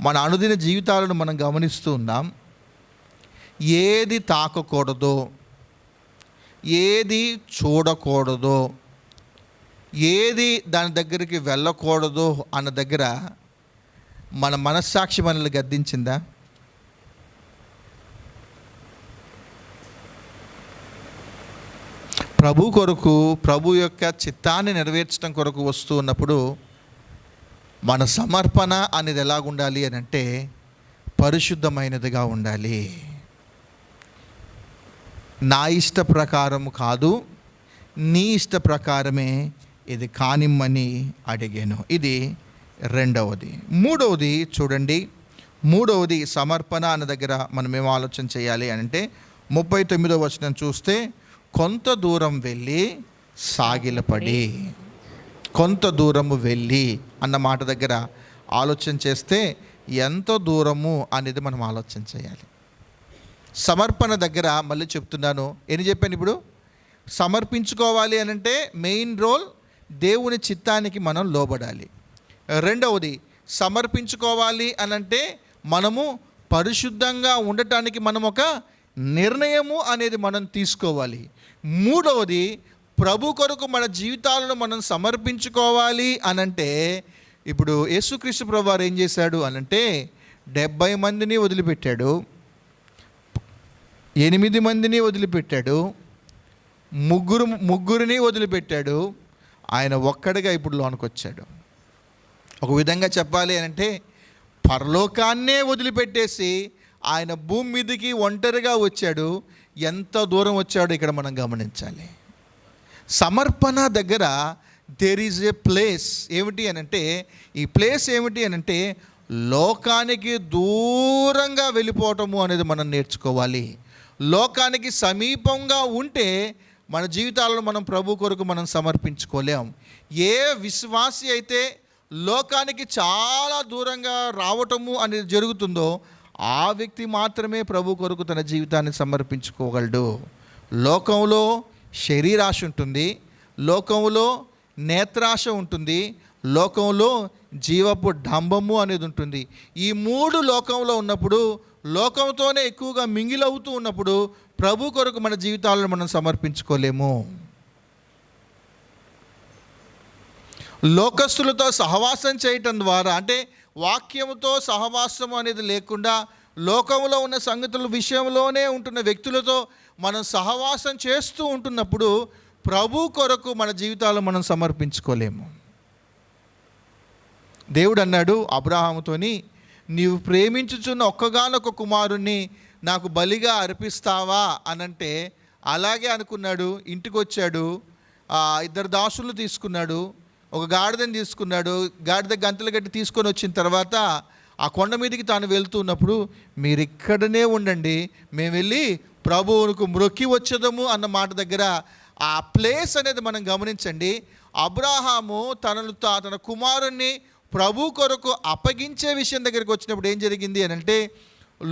మన అనుదిన జీవితాలను మనం గమనిస్తూ ఉన్నాం. ఏది తాకకూడదో, ఏది చూడకూడదో, ఏది దాని దగ్గరికి వెళ్ళకూడదో అన్న దగ్గర మన మనస్సాక్షి మనల్ని గద్దించిందా? ప్రభు కొరకు, ప్రభు యొక్క చిత్తాన్ని నెరవేర్చడం కొరకు వస్తూ ఉన్నప్పుడు మన సమర్పణ అనేది ఎలాగుండాలి అని అంటే పరిశుద్ధమైనదిగా ఉండాలి. నా ఇష్ట ప్రకారం కాదు, నీ ఇష్ట ప్రకారమే ఇది కానిమ్మని అడిగాను. ఇది రెండవది. మూడవది చూడండి, మూడవది సమర్పణ అన్న దగ్గర మనం ఏం ఆలోచన చేయాలి అని అంటే 39వ వచనం చూస్తే, కొంత దూరం వెళ్ళి సాగిలపడి, కొంత దూరము వెళ్ళి అన్న మాట దగ్గర ఆలోచన చేస్తే ఎంత దూరము అనేది మనం ఆలోచన చేయాలి. సమర్పణ దగ్గర మళ్ళీ చెప్తున్నాను, ఏం చెప్పాను ఇప్పుడు, సమర్పించుకోవాలి అని అంటే మెయిన్ రోల్ దేవుని చిత్తానికి మనం లోబడాలి. రెండవది సమర్పించుకోవాలి అని అంటే మనము పరిశుద్ధంగా ఉండటానికి మనం ఒక నిర్ణయము అనేది మనం తీసుకోవాలి. మూడవది ప్రభు కొరకు మన జీవితాలను మనం సమర్పించుకోవాలి అనంటే, ఇప్పుడు యేసుక్రీస్తు ప్రభు వారు ఏం చేశాడు అనంటే 70 మందిని వదిలిపెట్టాడు, 8 మందిని వదిలిపెట్టాడు, ముగ్గురిని వదిలిపెట్టాడు. ఆయన ఒక్కడిగా ఇప్పుడు లోనికి వచ్చాడు. ఒక విధంగా చెప్పాలి అనంటే పరలోకాన్నే వదిలిపెట్టేసి ఆయన భూమి మీదకి ఒంటరిగా వచ్చాడు. ఎంత దూరం వచ్చాడో ఇక్కడ మనం గమనించాలి. సమర్పణ దగ్గర దేర్ ఈజ్ ఏ ప్లేస్. ఏమిటి అనంటే, ఈ ప్లేస్ ఏమిటి అనంటే లోకానికి దూరంగా వెళ్ళిపోవటము అనేది మనం నేర్చుకోవాలి. లోకానికి సమీపంగా ఉంటే మన జీవితాలను మనం ప్రభు కొరకు మనం సమర్పించుకోలేం. ఏ విశ్వాసి అయితే లోకానికి చాలా దూరంగా రావటము అనేది జరుగుతుందో ఆ వ్యక్తి మాత్రమే ప్రభు కొరకు తన జీవితాన్ని సమర్పించుకోగలడు. లోకంలో శరీరాశ ఉంటుంది, లోకంలో నేత్రాశ ఉంటుంది, లోకంలో జీవపు డంబము అనేది ఉంటుంది. ఈ మూడు లోకంలో ఉన్నప్పుడు, లోకంతోనే ఎక్కువగా మింగిలవుతూ ఉన్నప్పుడు ప్రభు కొరకు మన జీవితాలను మనం సమర్పించుకోలేము. లోకస్తులతో సహవాసం చేయటం ద్వారా, అంటే వాక్యముతో సహవాసం అనేది లేకుండా లోకంలో ఉన్న సంగతుల విషయంలోనే ఉంటున్న వ్యక్తులతో మనం సహవాసం చేస్తూ ఉంటున్నప్పుడు ప్రభు కొరకు మన జీవితాలను మనం సమర్పించుకోలేము. దేవుడు అన్నాడు అబ్రహాముతోని, నీవు ప్రేమించుచున్న ఒక్కగానొక్క కుమారుణ్ణి నాకు బలిగా అర్పిస్తావా అనంటే అలాగే అనుకున్నాడు. ఇంటికి వచ్చాడు, 2 దాసులను తీసుకున్నాడు, ఒక గాడిదని తీసుకున్నాడు. గాడిద గంతలు గట్టి తీసుకొని వచ్చిన తర్వాత ఆ కొండ మీదకి తాను వెళ్తున్నప్పుడు, మీరు ఇక్కడనే ఉండండి, మేము వెళ్ళి ప్రభువుకు మ్రొక్కి వచ్చేదము అన్న మాట దగ్గర ఆ ప్లేస్ అనేది మనం గమనించండి. అబ్రహాము తన కుమారుణ్ణి ప్రభు కొరకు అప్పగించే విషయం దగ్గరికి వచ్చినప్పుడు ఏం జరిగింది అని అంటే,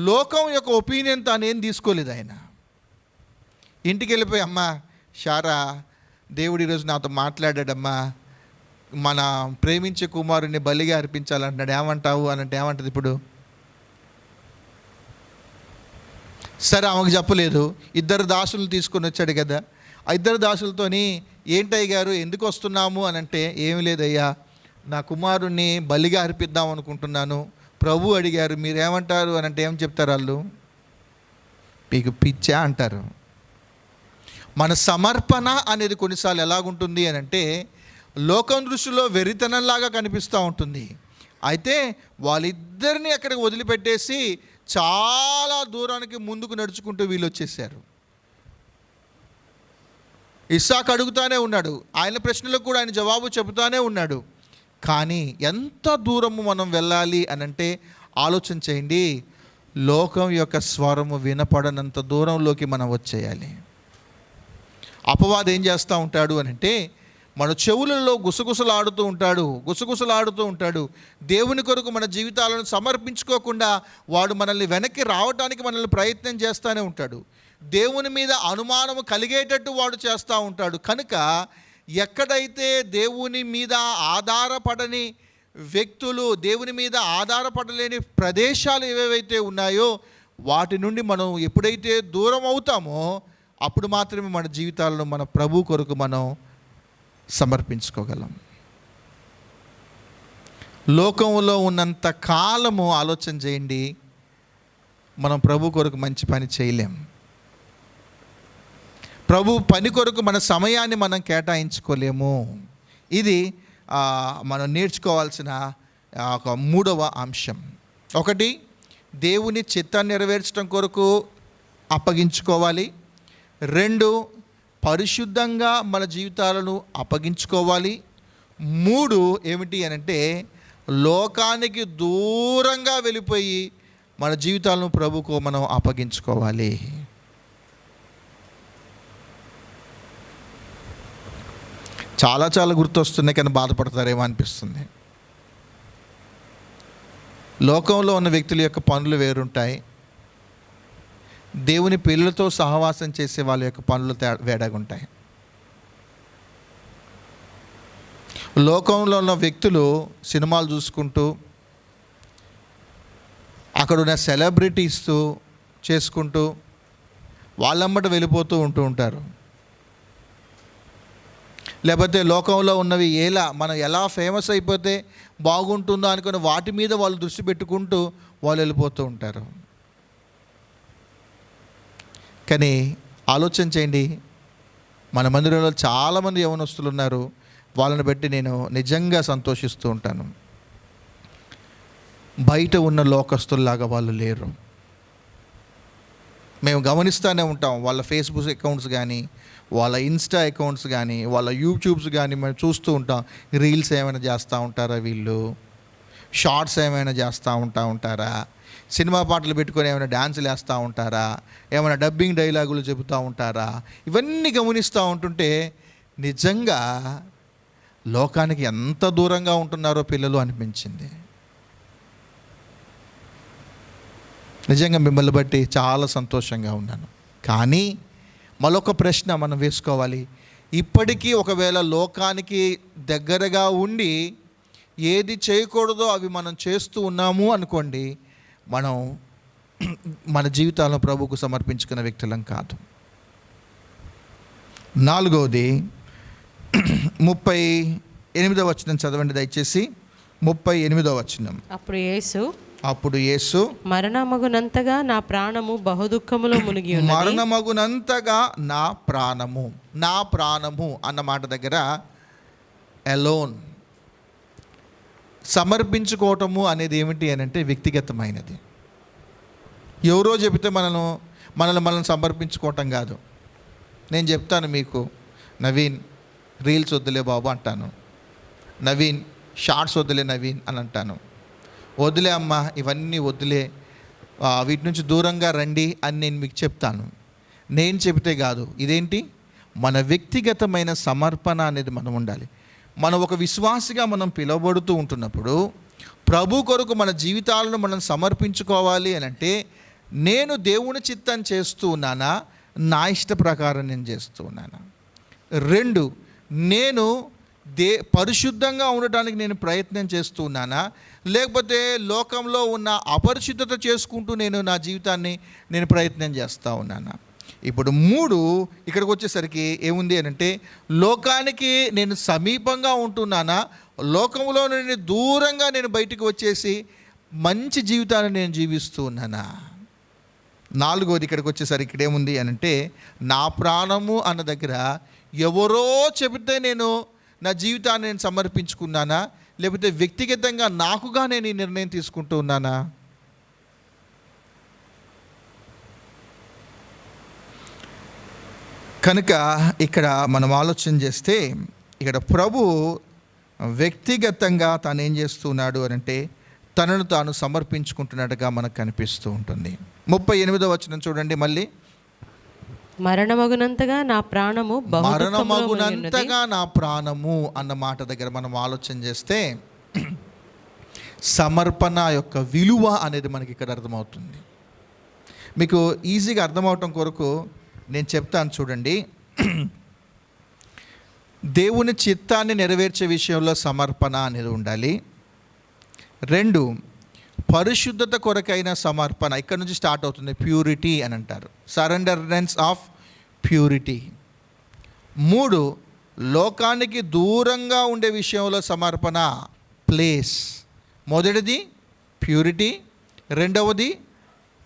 లోకం యొక్క ఒపీనియన్ తాను ఏం తీసుకోలేదు. ఆయన ఇంటికి వెళ్ళిపోయి, అమ్మా షారా, దేవుడు ఈరోజు నాతో మాట్లాడాడమ్మా, మన ప్రేమించే కుమారుని బలిగా అర్పించాలంటున్నాడు, ఏమంటావు అని అంటే ఏమంటుంది ఇప్పుడు? సరే, ఆమెకు చెప్పలేదు. 2 దాసులు తీసుకొని వచ్చాడు కదా, ఆ 2 దాసులతోని ఏంటయ్య గారు ఎందుకు వస్తున్నాము అని అంటే, ఏమి లేదయ్యా, నా కుమారుణ్ణి బలిగా అర్పిద్దాం అనుకుంటున్నాను, ప్రభు అడిగారు, మీరేమంటారు అని అంటే ఏం చెప్తారు వాళ్ళు? మీకు పిచ్చా అంటారు. మన సమర్పణ అనేది కొన్నిసార్లు ఎలాగుంటుంది అని అంటే లోకం దృష్టిలో వెరితనంలాగా కనిపిస్తూ ఉంటుంది. అయితే వాళ్ళిద్దరిని అక్కడికి వదిలిపెట్టేసి చాలా దూరానికి ముందుకు నడుచుకుంటూ వీళ్ళు వచ్చేసారు. ఇస్సాకు అడుగుతానే ఉన్నాడు, ఆయన ప్రశ్నలకు కూడా ఆయన జవాబు చెబుతానే ఉన్నాడు. కానీ ఎంత దూరము మనం వెళ్ళాలి అని అంటే ఆలోచన చేయండి. లోకం యొక్క స్వరము వినపడనంత దూరంలోకి మనం వచ్చేయాలి. అపవాది ఏం చేస్తూ ఉంటాడు అని అంటే, మన చెవులలో గుసగుసలాడుతూ ఉంటాడు. దేవుని కొరకు మన జీవితాలను సమర్పించుకోకుండా వాడు మనల్ని వెనక్కి రావడానికి మనల్ని ప్రయత్నం చేస్తూనే ఉంటాడు. దేవుని మీద అనుమానం కలిగేటట్టు వాడు చేస్తూ ఉంటాడు. కనుక ఎక్కడైతే దేవుని మీద ఆధారపడని వ్యక్తులు, దేవుని మీద ఆధారపడలేని ప్రదేశాలు ఏవేవైతే ఉన్నాయో వాటి నుండి మనం ఎప్పుడైతే దూరం అవుతామో అప్పుడు మాత్రమే మన జీవితాలను మన ప్రభు కొరకు మనం సమర్పించుకోగలం. లోకంలో ఉన్నంత కాలము ఆలోచన చేయండి, మనం ప్రభు కొరకు మంచి పని చేయలేం. ప్రభు పని కొరకు మన సమయాన్ని మనం కేటాయించుకోలేము. ఇది మనం నేర్చుకోవాల్సిన ఒక మూడవ అంశం. ఒకటి, దేవుని చిత్తాన్ని నెరవేర్చడం కొరకు అప్పగించుకోవాలి. 2, పరిశుద్ధంగా మన జీవితాలను అప్పగించుకోవాలి. 3, ఏమిటి అనంటే లోకానికి దూరంగా వెళ్ళిపోయి మన జీవితాలను ప్రభుకు మనం అప్పగించుకోవాలి. చాలా గుర్తొస్తున్నాయి కానీ బాధపడతారేమో అనిపిస్తుంది. లోకంలో ఉన్న వ్యక్తుల యొక్క పనులు వేరుంటాయి, దేవుని పిల్లలతో సహవాసం చేసే వాళ్ళ యొక్క పనులు వేడగుంటాయి. లోకంలో ఉన్న వ్యక్తులు సినిమాలు చూసుకుంటూ అక్కడున్న సెలబ్రిటీస్తో చేసుకుంటూ వాళ్ళమ్మట వెళ్ళిపోతూ ఉంటారు. లేకపోతే లోకంలో ఉన్నవి మనం ఎలా ఫేమస్ అయిపోతే బాగుంటుందో అనుకుని వాటి మీద వాళ్ళు దృష్టి పెట్టుకుంటూ వాళ్ళు వెళ్ళిపోతూ ఉంటారు. కానీ ఆలోచన చేయండి, మన మందిరంలో చాలామంది యవనస్తులు ఉన్నారు. వాళ్ళని బట్టి నేను నిజంగా సంతోషిస్తూ ఉంటాను. బయట ఉన్న లోకస్తుల్లాగా వాళ్ళు లేరు. మేము గమనిస్తూనే ఉంటాం, వాళ్ళ ఫేస్బుక్ అకౌంట్స్ కానీ, వాళ్ళ ఇన్స్టా అకౌంట్స్ కానీ, వాళ్ళ యూట్యూబ్స్ కానీ మేము చూస్తూ ఉంటాం. రీల్స్ ఏమైనా చేస్తూ ఉంటారా, వీళ్ళు షార్ట్స్ ఏమైనా చేస్తూ ఉంటారా, సినిమా పాటలు పెట్టుకొని ఏమైనా డ్యాన్సులు వేస్తూ ఉంటారా, ఏమైనా డబ్బింగ్ డైలాగులు చెబుతూ ఉంటారా, ఇవన్నీ గమనిస్తూ ఉంటుంటే నిజంగా లోకానికి ఎంత దూరంగా ఉంటున్నారో పిల్లలు అనిపించింది. నిజంగా మిమ్మల్ని బట్టి చాలా సంతోషంగా ఉన్నాను. కానీ మరొక ప్రశ్న మనం వేసుకోవాలి. ఇప్పటికీ ఒకవేళ లోకానికి దగ్గరగా ఉండి ఏది చేయకూడదో అవి మనం చేస్తూ ఉన్నాము అనుకోండి, మనం మన జీవితాలను ప్రభువుకు సమర్పించుకున్న వ్యక్తులం కాదు. 4వది 38వ వచనం చదవండి దయచేసి. 38వ వచనం. అప్పుడు యేసు మరణమగునంతగా నా ప్రాణము బహుదుఃఖములో మునిగి ఉన్నది. మరణమగునంతగా నా ప్రాణము అన్న మాట దగ్గర అలోన్, సమర్పించుకోవటము అనేది ఏమిటి అని అంటే వ్యక్తిగతమైనది. ఎవరో చెబితే మనల్ని సమర్పించుకోవటం కాదు. నేను చెప్తాను మీకు, నవీన్ రీల్స్ వద్దులే బాబు అంటాను, నవీన్ షార్ట్స్ వద్దులే నవీన్ అని అంటాను. వదిలే అమ్మ, ఇవన్నీ వదిలే, వీటి నుంచి దూరంగా రండి అని నేను మీకు చెప్తాను. నేను చెబితే కాదు, ఇదేంటి మన వ్యక్తిగతమైన సమర్పణ అనేది మనం ఉండాలి. మనం ఒక విశ్వాసిగా మనం పిలువబడుతూ ఉంటున్నప్పుడు ప్రభు కొరకు మన జీవితాలను మనం సమర్పించుకోవాలి అని అంటే, నేను దేవుని చిత్తం చేస్తూ ఉన్నానా, నా ఇష్ట ప్రకారం నేను చేస్తూ ఉన్నానా. 2, నేను పరిశుద్ధంగా ఉండటానికి నేను ప్రయత్నం చేస్తూ ఉన్నానా, లేకపోతే లోకంలో ఉన్న అపరిశుద్ధత చేసుకుంటూ నేను నా జీవితాన్ని నేను ప్రయత్నం చేస్తూ ఉన్నానా. ఇప్పుడు 3 ఇక్కడికి వచ్చేసరికి ఏముంది అని అంటే, లోకానికి నేను సమీపంగా ఉంటున్నానా, లోకంలో నుండి దూరంగా నేను బయటికి వచ్చేసి మంచి జీవితాన్ని నేను జీవిస్తూ ఉన్నానా. 4వది ఇక్కడికి వచ్చేసరికి ఇక్కడ ఏముంది అని అంటే, నా ప్రాణము అన్న దగ్గర ఎవరో చెబితే నేను నా జీవితాన్ని నేను సమర్పించుకున్నానా, లేకపోతే వ్యక్తిగతంగా నాకుగా నేను ఈ నిర్ణయం తీసుకుంటూ ఉన్నానా. కనుక ఇక్కడ మనం ఆలోచన చేస్తే, ఇక్కడ ప్రభు వ్యక్తిగతంగా తాను ఏం చేస్తున్నాడు అని అంటే, తనను తాను సమర్పించుకుంటున్నట్టుగా మనకు కనిపిస్తూ ఉంటుంది. 38వ వచనం చూడండి మళ్ళీ. మరణమగునంతగా నా ప్రాణము మరణమగునంతగా నా ప్రాణము అన్న మాట దగ్గర మనం ఆలోచన చేస్తే సమర్పణ యొక్క విలువ అనేది మనకి ఇక్కడ అర్థమవుతుంది. మీకు ఈజీగా అర్థమవటం కొరకు నేను చెప్తాను చూడండి. దేవుని చిత్తాన్ని నెరవేర్చే విషయంలో సమర్పణ అనేది ఉండాలి. 2, పరిశుద్ధత కొరకైన సమర్పణ, ఇక్కడ నుంచి స్టార్ట్ అవుతుంది. ప్యూరిటీ అని అంటారు, సరెండరెన్స్ ఆఫ్ ప్యూరిటీ. 3, లోకానికి దూరంగా ఉండే విషయంలో సమర్పణ, ప్లేస్. మొదటిది ప్యూరిటీ, రెండవది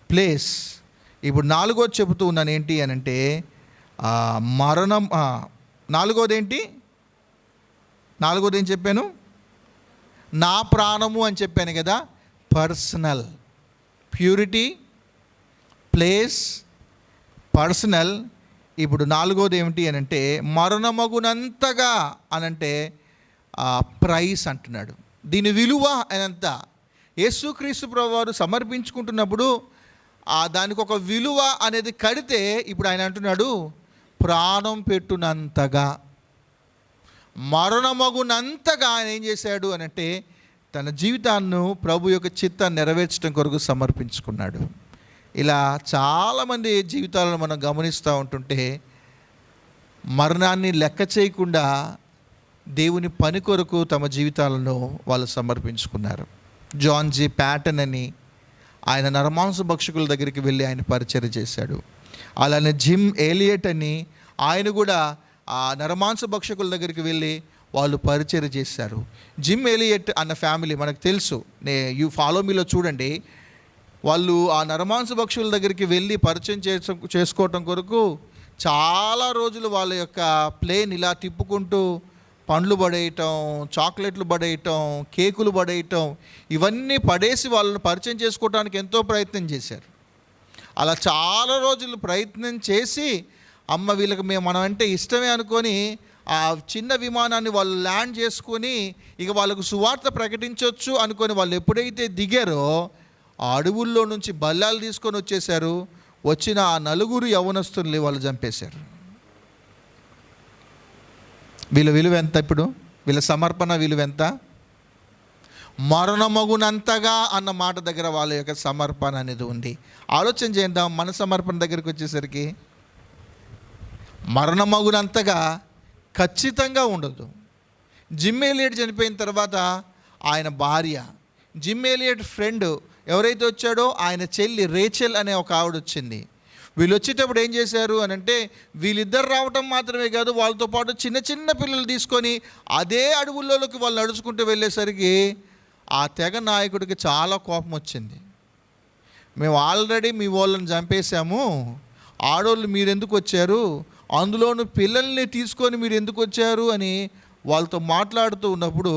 ప్లేస్. ఇప్పుడు 4వది చెబుతూ ఉన్నాను ఏంటి అని అంటే మరణం. 4వది ఏంటి? 4వది ఏం చెప్పాను? నా ప్రాణము అని చెప్పాను కదా. Personal, purity, place, personal. ఇప్పుడు 4వది ఏమిటి అని అంటే మరణమగునంతగా అనంటే ప్రైస్ అంటున్నాడు. దీని విలువ అనంత యేసుక్రీస్తు ప్రభువారు సమర్పించుకుంటున్నప్పుడు దానికి ఒక విలువ అనేది కడితే ఇప్పుడు ఆయన అంటున్నాడు ప్రాణం పెట్టునంతగా, మరణమగునంతగా ఆయన ఏం చేశాడు అనంటే తన జీవితాన్ని ప్రభు యొక్క చిత్తాన్ని నెరవేర్చడం కొరకు సమర్పించుకున్నాడు. ఇలా చాలామంది జీవితాలను మనం గమనిస్తూ ఉంటుంటే మరణాన్ని లెక్క చేయకుండా దేవుని పని కొరకు తమ జీవితాలను వాళ్ళు సమర్పించుకున్నారు. జాన్ జీ ప్యాటన్ అని ఆయన నరమాంస భక్షకుల దగ్గరికి వెళ్ళి ఆయన పరిచర్య చేశాడు. అలానే జిమ్ ఎలియట్ అని ఆయన కూడా ఆ నరమాంస భక్షకుల దగ్గరికి వెళ్ళి వాళ్ళు పరిచర్య చేశారు. జిమ్ ఎలియట్ అన్న ఫ్యామిలీ మనకు తెలుసు, యూ ఫాలో మీలో చూడండి. వాళ్ళు ఆ నరమాంస భక్షకుల దగ్గరికి వెళ్ళి పరిచయం చేసుకోవటం కొరకు చాలా రోజులు వాళ్ళ యొక్క ప్లేన్ ఇలా తిప్పుకుంటూ పండ్లు పడేయటం, చాక్లెట్లు పడేయటం, కేకులు పడేయటం, ఇవన్నీ పడేసి వాళ్ళని పరిచయం చేసుకోవడానికి ఎంతో ప్రయత్నం చేశారు. అలా చాలా రోజులు ప్రయత్నం చేసి వీళ్ళకి మనం అంటే ఇష్టమే అనుకొని ఆ చిన్న విమానాన్ని వాళ్ళు ల్యాండ్ చేసుకొని ఇక వాళ్ళకు సువార్త ప్రకటించవచ్చు అనుకొని వాళ్ళు ఎప్పుడైతే దిగారో ఆ అడవుల్లో నుంచి బల్లాలు తీసుకొని వచ్చేసారు. వచ్చిన ఆ 4 యవనస్తుల్ని వాళ్ళు చంపేశారు. వీళ్ళ విలువ ఎంత? ఇప్పుడు వీళ్ళ సమర్పణ విలువ ఎంత? మరణమగునంతగా అన్న మాట దగ్గర వాళ్ళ యొక్క సమర్పణ అనేది ఉంది. ఆలోచన చేద్దాం. మన సమర్పణ దగ్గరికి వచ్చేసరికి మరణమగునంతగా ఖచ్చితంగా ఉండదు. జిమ్ ఎలియట్ చనిపోయిన తర్వాత ఆయన భార్య, జిమ్ ఎలియట్ ఫ్రెండ్ ఎవరైతే వచ్చాడో ఆయన చెల్లి రేచెల్ అనే ఒక ఆవిడ వచ్చింది. వీళ్ళు వచ్చేటప్పుడు ఏం చేశారు అని అంటే వీళ్ళిద్దరు రావటం మాత్రమే కాదు, వాళ్ళతో పాటు చిన్న చిన్న పిల్లలు తీసుకొని అదే అడవుల్లోకి వాళ్ళు నడుచుకుంటూ వెళ్ళేసరికి ఆ తెగ నాయకుడికి చాలా కోపం వచ్చింది. మేము ఆల్రెడీ మీ వాళ్ళని చంపేశాము, ఆడోళ్ళు మీరెందుకు వచ్చారు, అందులోనూ పిల్లల్ని తీసుకొని మీరు ఎందుకు వచ్చారు అని వాళ్ళతో మాట్లాడుతూ ఉన్నప్పుడు,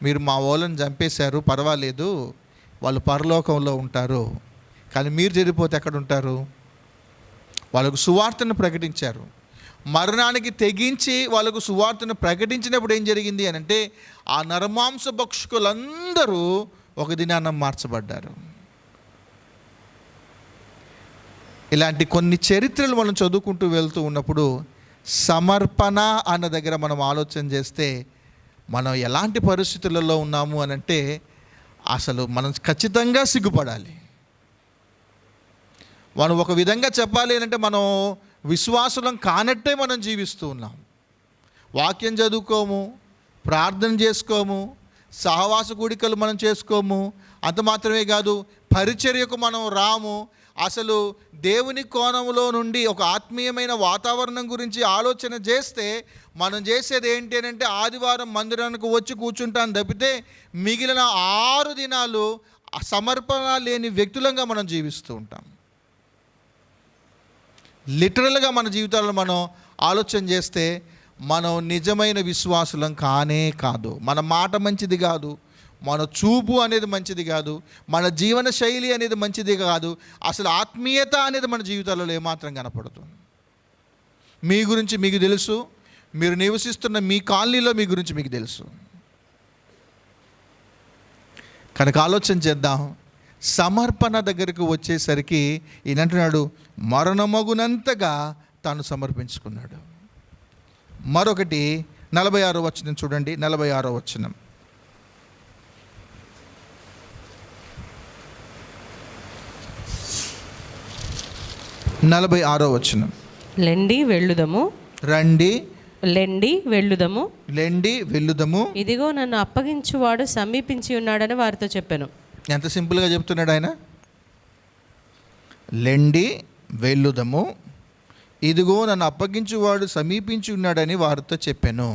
మీరు మా వాళ్ళని చంపేశారు, పర్వాలేదు, వాళ్ళు పరలోకంలో ఉంటారు, కానీ మీరు చెడిపోతే ఎక్కడ ఉంటారు? వాళ్ళకు సువార్తను ప్రకటించారు. మరణానికి తెగించి వాళ్ళకు సువార్తను ప్రకటించినప్పుడు ఏం జరిగింది అని అంటే ఆ నరమాంస భక్షకులందరూ ఒక దినాన మార్చబడ్డారు. ఇలాంటి కొన్ని చరిత్రలు మనం చదువుకుంటూ వెళ్తూ ఉన్నప్పుడు సమర్పణ అన్న దగ్గర మనం ఆలోచన చేస్తే మనం ఎలాంటి పరిస్థితులలో ఉన్నాము అని అంటే అసలు మనం ఖచ్చితంగా సిగ్గుపడాలి. మనం ఒక విధంగా చెప్పాలి అంటే మనం విశ్వాసులం కానట్టే మనం జీవిస్తూ ఉన్నాం. వాక్యం చదువుకోము, ప్రార్థన చేసుకోము, సహవాస కూడికలు మనం చేసుకోము. అంత మాత్రమే కాదు, పరిచర్యకు మనం రాము. అసలు దేవుని కోణంలో నుండి ఒక ఆత్మీయమైన వాతావరణం గురించి ఆలోచన చేస్తే మనం చేసేది ఏంటి అని అంటే ఆదివారం మందిరానికి వచ్చి కూర్చుంటాను తప్పితే మిగిలిన 6 దినాలు సమర్పణ లేని వ్యక్తులంగా మనం జీవిస్తూ ఉంటాం. లిటరల్గా మన జీవితాలను మనం ఆలోచన చేస్తే మనం నిజమైన విశ్వాసులం కానే కాదు. మన మాట మంచిది కాదు, మన చూపు అనేది మంచిది కాదు, మన జీవన శైలి అనేది మంచిది కాదు, అసలు ఆత్మీయత అనేది మన జీవితాలలో ఏమాత్రం కనపడదు. మీ గురించి మీకు తెలుసు, మీరు నివసిస్తున్న మీ కాలనీలో మీ గురించి మీకు తెలుసు. కనుక ఆలోచన చేద్దాం. సమర్పణ దగ్గరకు వచ్చేసరికి ఈయనంటున్నాడు, మరణమగునంతగా తాను సమర్పించుకున్నాడు. మరొకటి 46వ వచనం చూడండి. 46వ వచనం, లెండి వెళ్ళుదము, రండి లెండి వెళ్ళుదము, లెండి వెళ్ళుదము, ఇదిగో నన్ను అప్పగించువాడు సమీపించి ఉన్నాడని వారితో చెప్పాను. ఎంత సింపుల్గా చెప్తున్నాడు ఆయన. లెండి వెళ్ళుదము, ఇదిగో నన్ను అప్పగించువాడు సమీపించి ఉన్నాడని వారితో చెప్పాను.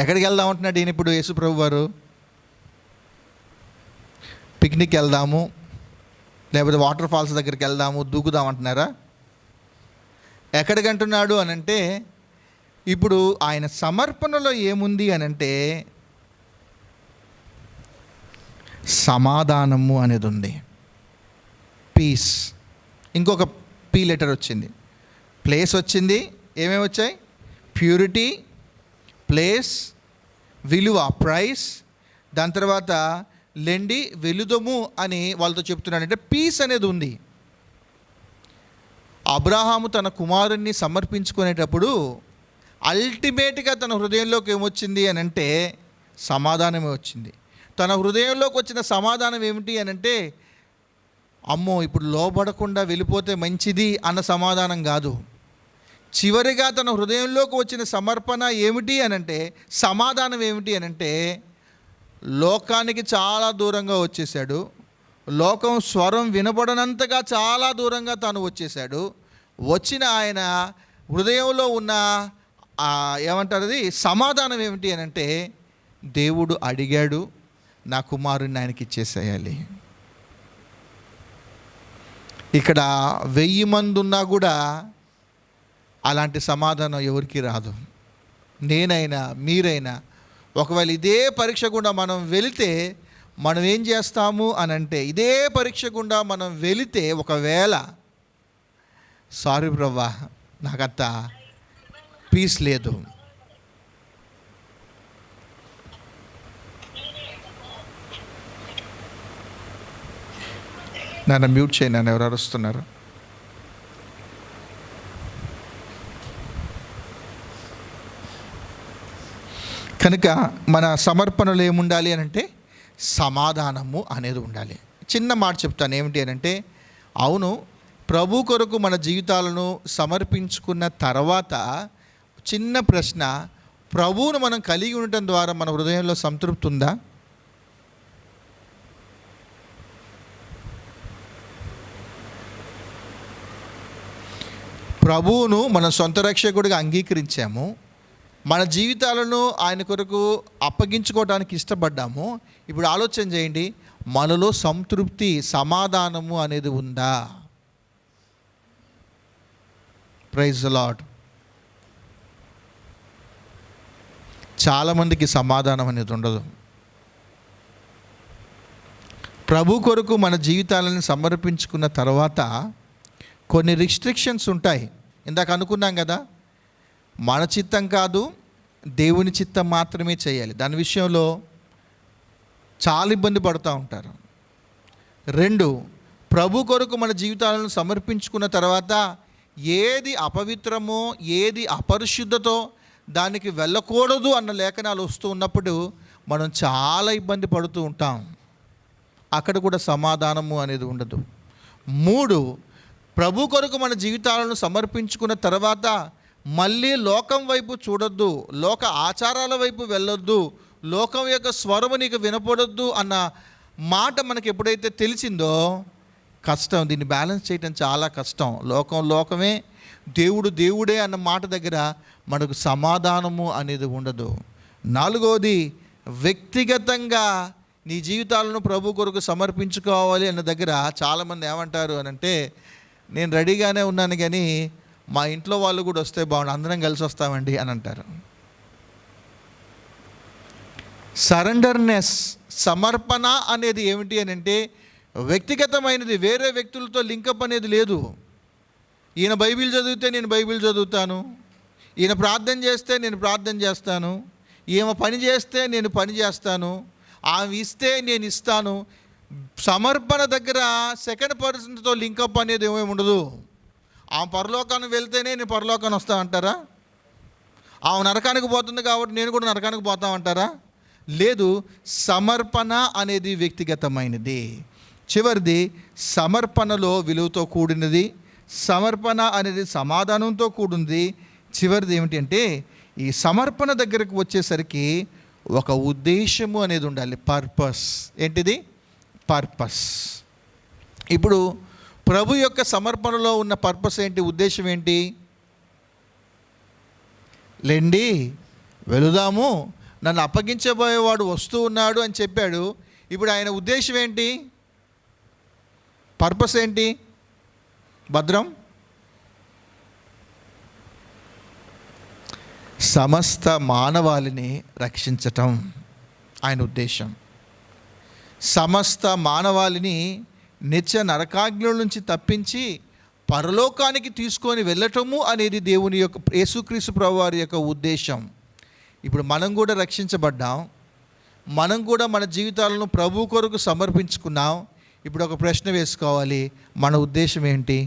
ఎక్కడికి వెళ్దాం అంటున్నాడు ఈయన ఇప్పుడు యేసుప్రభు వారు? పిక్నిక్ వెళ్దాము, లేకపోతే వాటర్ ఫాల్స్ దగ్గరికి వెళ్దాము, దూకుదాం అంటున్నారా? ఎక్కడికి అంటున్నాడు అనంటే, ఇప్పుడు ఆయన సమర్పణలో ఏముంది అనంటే సమాధానము అనేది ఉంది, పీస్. ఇంకొక పీ లెటర్ వచ్చింది, ప్లేస్ వచ్చింది. ఏమేమి వచ్చాయి? ప్యూరిటీ, ప్లేస్, విలువ, ప్రైస్. దాని తర్వాత లెండి వెలుదము అని వాళ్ళతో చెప్తున్నాడు. అంటే పీస్ అనేది ఉంది. అబ్రహాము తన కుమారుణ్ణి సమర్పించుకునేటప్పుడు అల్టిమేట్గా తన హృదయంలోకి ఏమొచ్చింది అని అంటే సమాధానమే వచ్చింది. తన హృదయంలోకి వచ్చిన సమాధానం ఏమిటి అని అంటే, అమ్మో ఇప్పుడు లోబడకుండా వెళ్ళిపోతే మంచిది అన్న సమాధానం కాదు. చివరిగా తన హృదయంలోకి వచ్చిన సమర్పణ ఏమిటి అని అంటే, సమాధానం ఏమిటి అని అంటే, లోకానికి చాలా దూరంగా వచ్చేసాడు. లోకం స్వరం వినబడనంతగా చాలా దూరంగా తాను వచ్చేసాడు. వచ్చిన ఆయన హృదయంలో ఉన్న ఏమంటారు అది సమాధానం ఏమిటి అని అంటే, దేవుడు అడిగాడు, నా కుమారుణ్ణి ఆయనకి ఇచ్చేసేయాలి. ఇక్కడ 1000 మంది ఉన్నా కూడా అలాంటి సమాధానం ఎవరికి రాదు. నేనైనా మీరైనా ఒకవేళ ఇదే పరీక్ష గుండా మనం వెళితే మనం ఏం చేస్తాము అని అంటే, ఇదే పరీక్ష గుండా మనం వెళితే ఒకవేళ సారీ బ్రవ్వా నాకంత పీస్ లేదు, నన్ను మ్యూట్ చేయి, నన్ను ఎవరు అరుస్తున్నారు? కనుక మన సమర్పణలో ఏముండాలి అని అంటే సమాధానము అనేది ఉండాలి. చిన్న మాట చెప్తాను, ఏమిటి అని అంటే, అవును ప్రభు కొరకు మన జీవితాలను సమర్పించుకున్న తర్వాత చిన్న ప్రశ్న, ప్రభువును మనం కలిగి ఉండటం ద్వారా మన హృదయంలో సంతృప్తి ఉందా? ప్రభువును మన సొంత రక్షకుడిగా అంగీకరించాము, మన జీవితాలను ఆయన కొరకు అప్పగించుకోవడానికి ఇష్టపడ్డాము. ఇప్పుడు ఆలోచన చేయండి, మనలో సంతృప్తి, సమాధానము అనేది ఉందా? Praise the Lord. చాలామందికి సమాధానం అనేది ఉండదు. ప్రభు కొరకు మన జీవితాలను సమర్పించుకున్న తర్వాత కొన్ని రిస్ట్రిక్షన్స్ ఉంటాయి. ఇందాక అనుకున్నాం కదా, మన చిత్తం కాదు, దేవుని చిత్తం మాత్రమే చేయాలి. దాని విషయంలో చాలా ఇబ్బంది పడుతూ ఉంటారు. 2, ప్రభు కొరకు మన జీవితాలను సమర్పించుకున్న తర్వాత ఏది అపవిత్రమో, ఏది అపరిశుద్ధతో దానికి వెళ్ళకూడదు అన్న లేఖనాలు వస్తూ ఉన్నప్పుడు మనం చాలా ఇబ్బంది పడుతూ ఉంటాం. అక్కడ కూడా సమాధానము అనేది ఉండదు. 3, ప్రభు కొరకు మన జీవితాలను సమర్పించుకున్న తర్వాత మళ్ళీ లోకం వైపు చూడొద్దు, లోక ఆచారాల వైపు వెళ్ళొద్దు, లోకం యొక్క స్వరము నీకు వినపడొద్దు అన్న మాట మనకి ఎప్పుడైతే తెలిసిందో కష్టం. దీన్ని బ్యాలెన్స్ చేయటం చాలా కష్టం. లోకం లోకమే, దేవుడు దేవుడే అన్న మాట దగ్గర మనకు సమాధానము అనేది ఉండదు. 4వది, వ్యక్తిగతంగా నీ జీవితాలను ప్రభు కొరకు సమర్పించుకోవాలి అన్న దగ్గర చాలామంది ఏమంటారు అని అంటే, నేను రెడీగానే ఉన్నాను కానీ మా ఇంట్లో వాళ్ళు కూడా వస్తే బాగుండు, అందరం కలిసి వస్తామండి అని అంటారు. సరెండర్నెస్, సమర్పణ అనేది ఏమిటి అని అంటే వ్యక్తిగతమైనది, వేరే వ్యక్తులతో లింకప్ అనేది లేదు. ఈయన బైబిల్ చదివితే నేను బైబిల్ చదువుతాను, ఈయన ప్రార్థన చేస్తే నేను ప్రార్థన చేస్తాను, ఈమె పని చేస్తే నేను పని చేస్తాను, ఆమె ఇస్తే నేను ఇస్తాను. సమర్పణ దగ్గర సెకండ్ పర్సన్తో లింకప్ అనేది ఏమేమి ఉండదు. ఆమె పరలోకానికి వెళ్తేనే నేను పరలోకానికి వస్తా అంటారా? ఆమె నరకానికి పోతుంది కాబట్టి నేను కూడా నరకానికి పోతామంటారా? లేదు. సమర్పణ అనేది వ్యక్తిగతమైనది. చివరిది సమర్పణలో విలువతో కూడినది. సమర్పణ అనేది సమాధానంతో కూడింది. చివరిది ఏమిటి అంటే ఈ సమర్పణ దగ్గరకు వచ్చేసరికి ఒక ఉద్దేశము అనేది ఉండాలి. పర్పస్. ఏంటిది? పర్పస్. ఇప్పుడు ప్రభు యొక్క సమర్పణలో ఉన్న పర్పస్ ఏంటి? ఉద్దేశం ఏంటి? లెండి వెళుదాము, నన్ను అప్పగించబోయేవాడు వస్తూ ఉన్నాడు అని చెప్పాడు. ఇప్పుడు ఆయన ఉద్దేశం ఏంటి? పర్పస్ ఏంటి? భద్రం, సమస్త మానవాళిని రక్షించటం ఆయన ఉద్దేశం. సమస్త మానవాళిని నిత్య నరకాగ్నుల నుంచి తప్పించి పరలోకానికి తీసుకొని వెళ్ళటము అనేది దేవుని యొక్క, యేసుక్రీస్తు ప్రభువారి యొక్క ఉద్దేశం. ఇప్పుడు మనం కూడా రక్షించబడ్డాం, మనం కూడా మన జీవితాలను ప్రభు కొరకు సమర్పించుకున్నాం. ఇప్పుడు ఒక ప్రశ్న వేసుకోవాలి, మన ఉద్దేశం ఏంటి?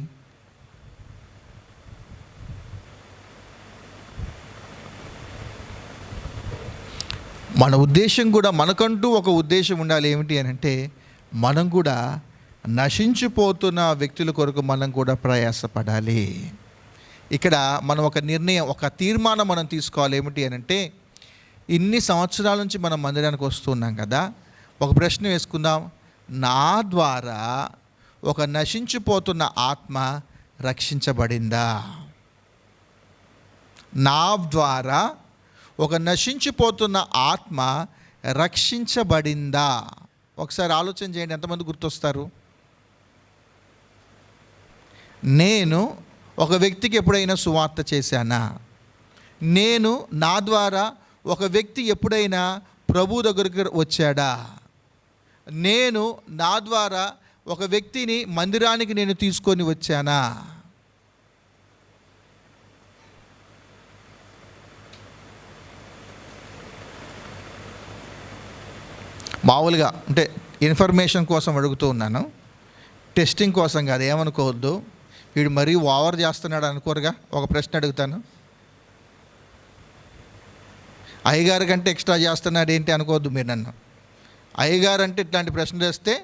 మన ఉద్దేశం కూడా, మనకంటూ ఒక ఉద్దేశం ఉండాలి. ఏమిటి అని అంటే మనం కూడా నశించిపోతున్న వ్యక్తుల కొరకు మనం కూడా ప్రయాసపడాలి. ఇక్కడ మనం ఒక నిర్ణయం, ఒక తీర్మానం మనం తీసుకోవాలి. ఏమిటి అని అంటే ఇన్ని సంవత్సరాల నుంచి మనం మందిరానికి వస్తున్నాం కదా, ఒక ప్రశ్న వేసుకుందాం. నా ద్వారా ఒక నశించిపోతున్న ఆత్మ రక్షించబడిందా? నా ద్వారా ఒక నశించిపోతున్న ఆత్మ రక్షించబడిందా? ఒకసారి ఆలోచన చేయండి, ఎంతమంది గుర్తొస్తారు? నేను ఒక వ్యక్తికి ఎప్పుడైనా సువార్త చేశానా? నేను నా ద్వారా ఒక వ్యక్తి ఎప్పుడైనా ప్రభు దగ్గరికి వచ్చాడా? నేను నా ద్వారా ఒక వ్యక్తిని మందిరానికి నేను తీసుకొని వచ్చానా? మామూలుగా అంటే ఇన్ఫర్మేషన్ కోసం అడుగుతూ ఉన్నాను, టెస్టింగ్ కోసం కాదు, ఏమనుకోవద్దు. వీడు మరీ ఓవర్ చేస్తున్నాడు అనుకోరుగా. ఒక ప్రశ్న అడుగుతాను, అయ్యగారి కంటే ఎక్స్ట్రా చేస్తున్నాడు ఏంటి అనుకోవద్దు మీరు నన్ను. అయ్యగారు అంటే ఇట్లాంటి ప్రశ్నలు వేస్తే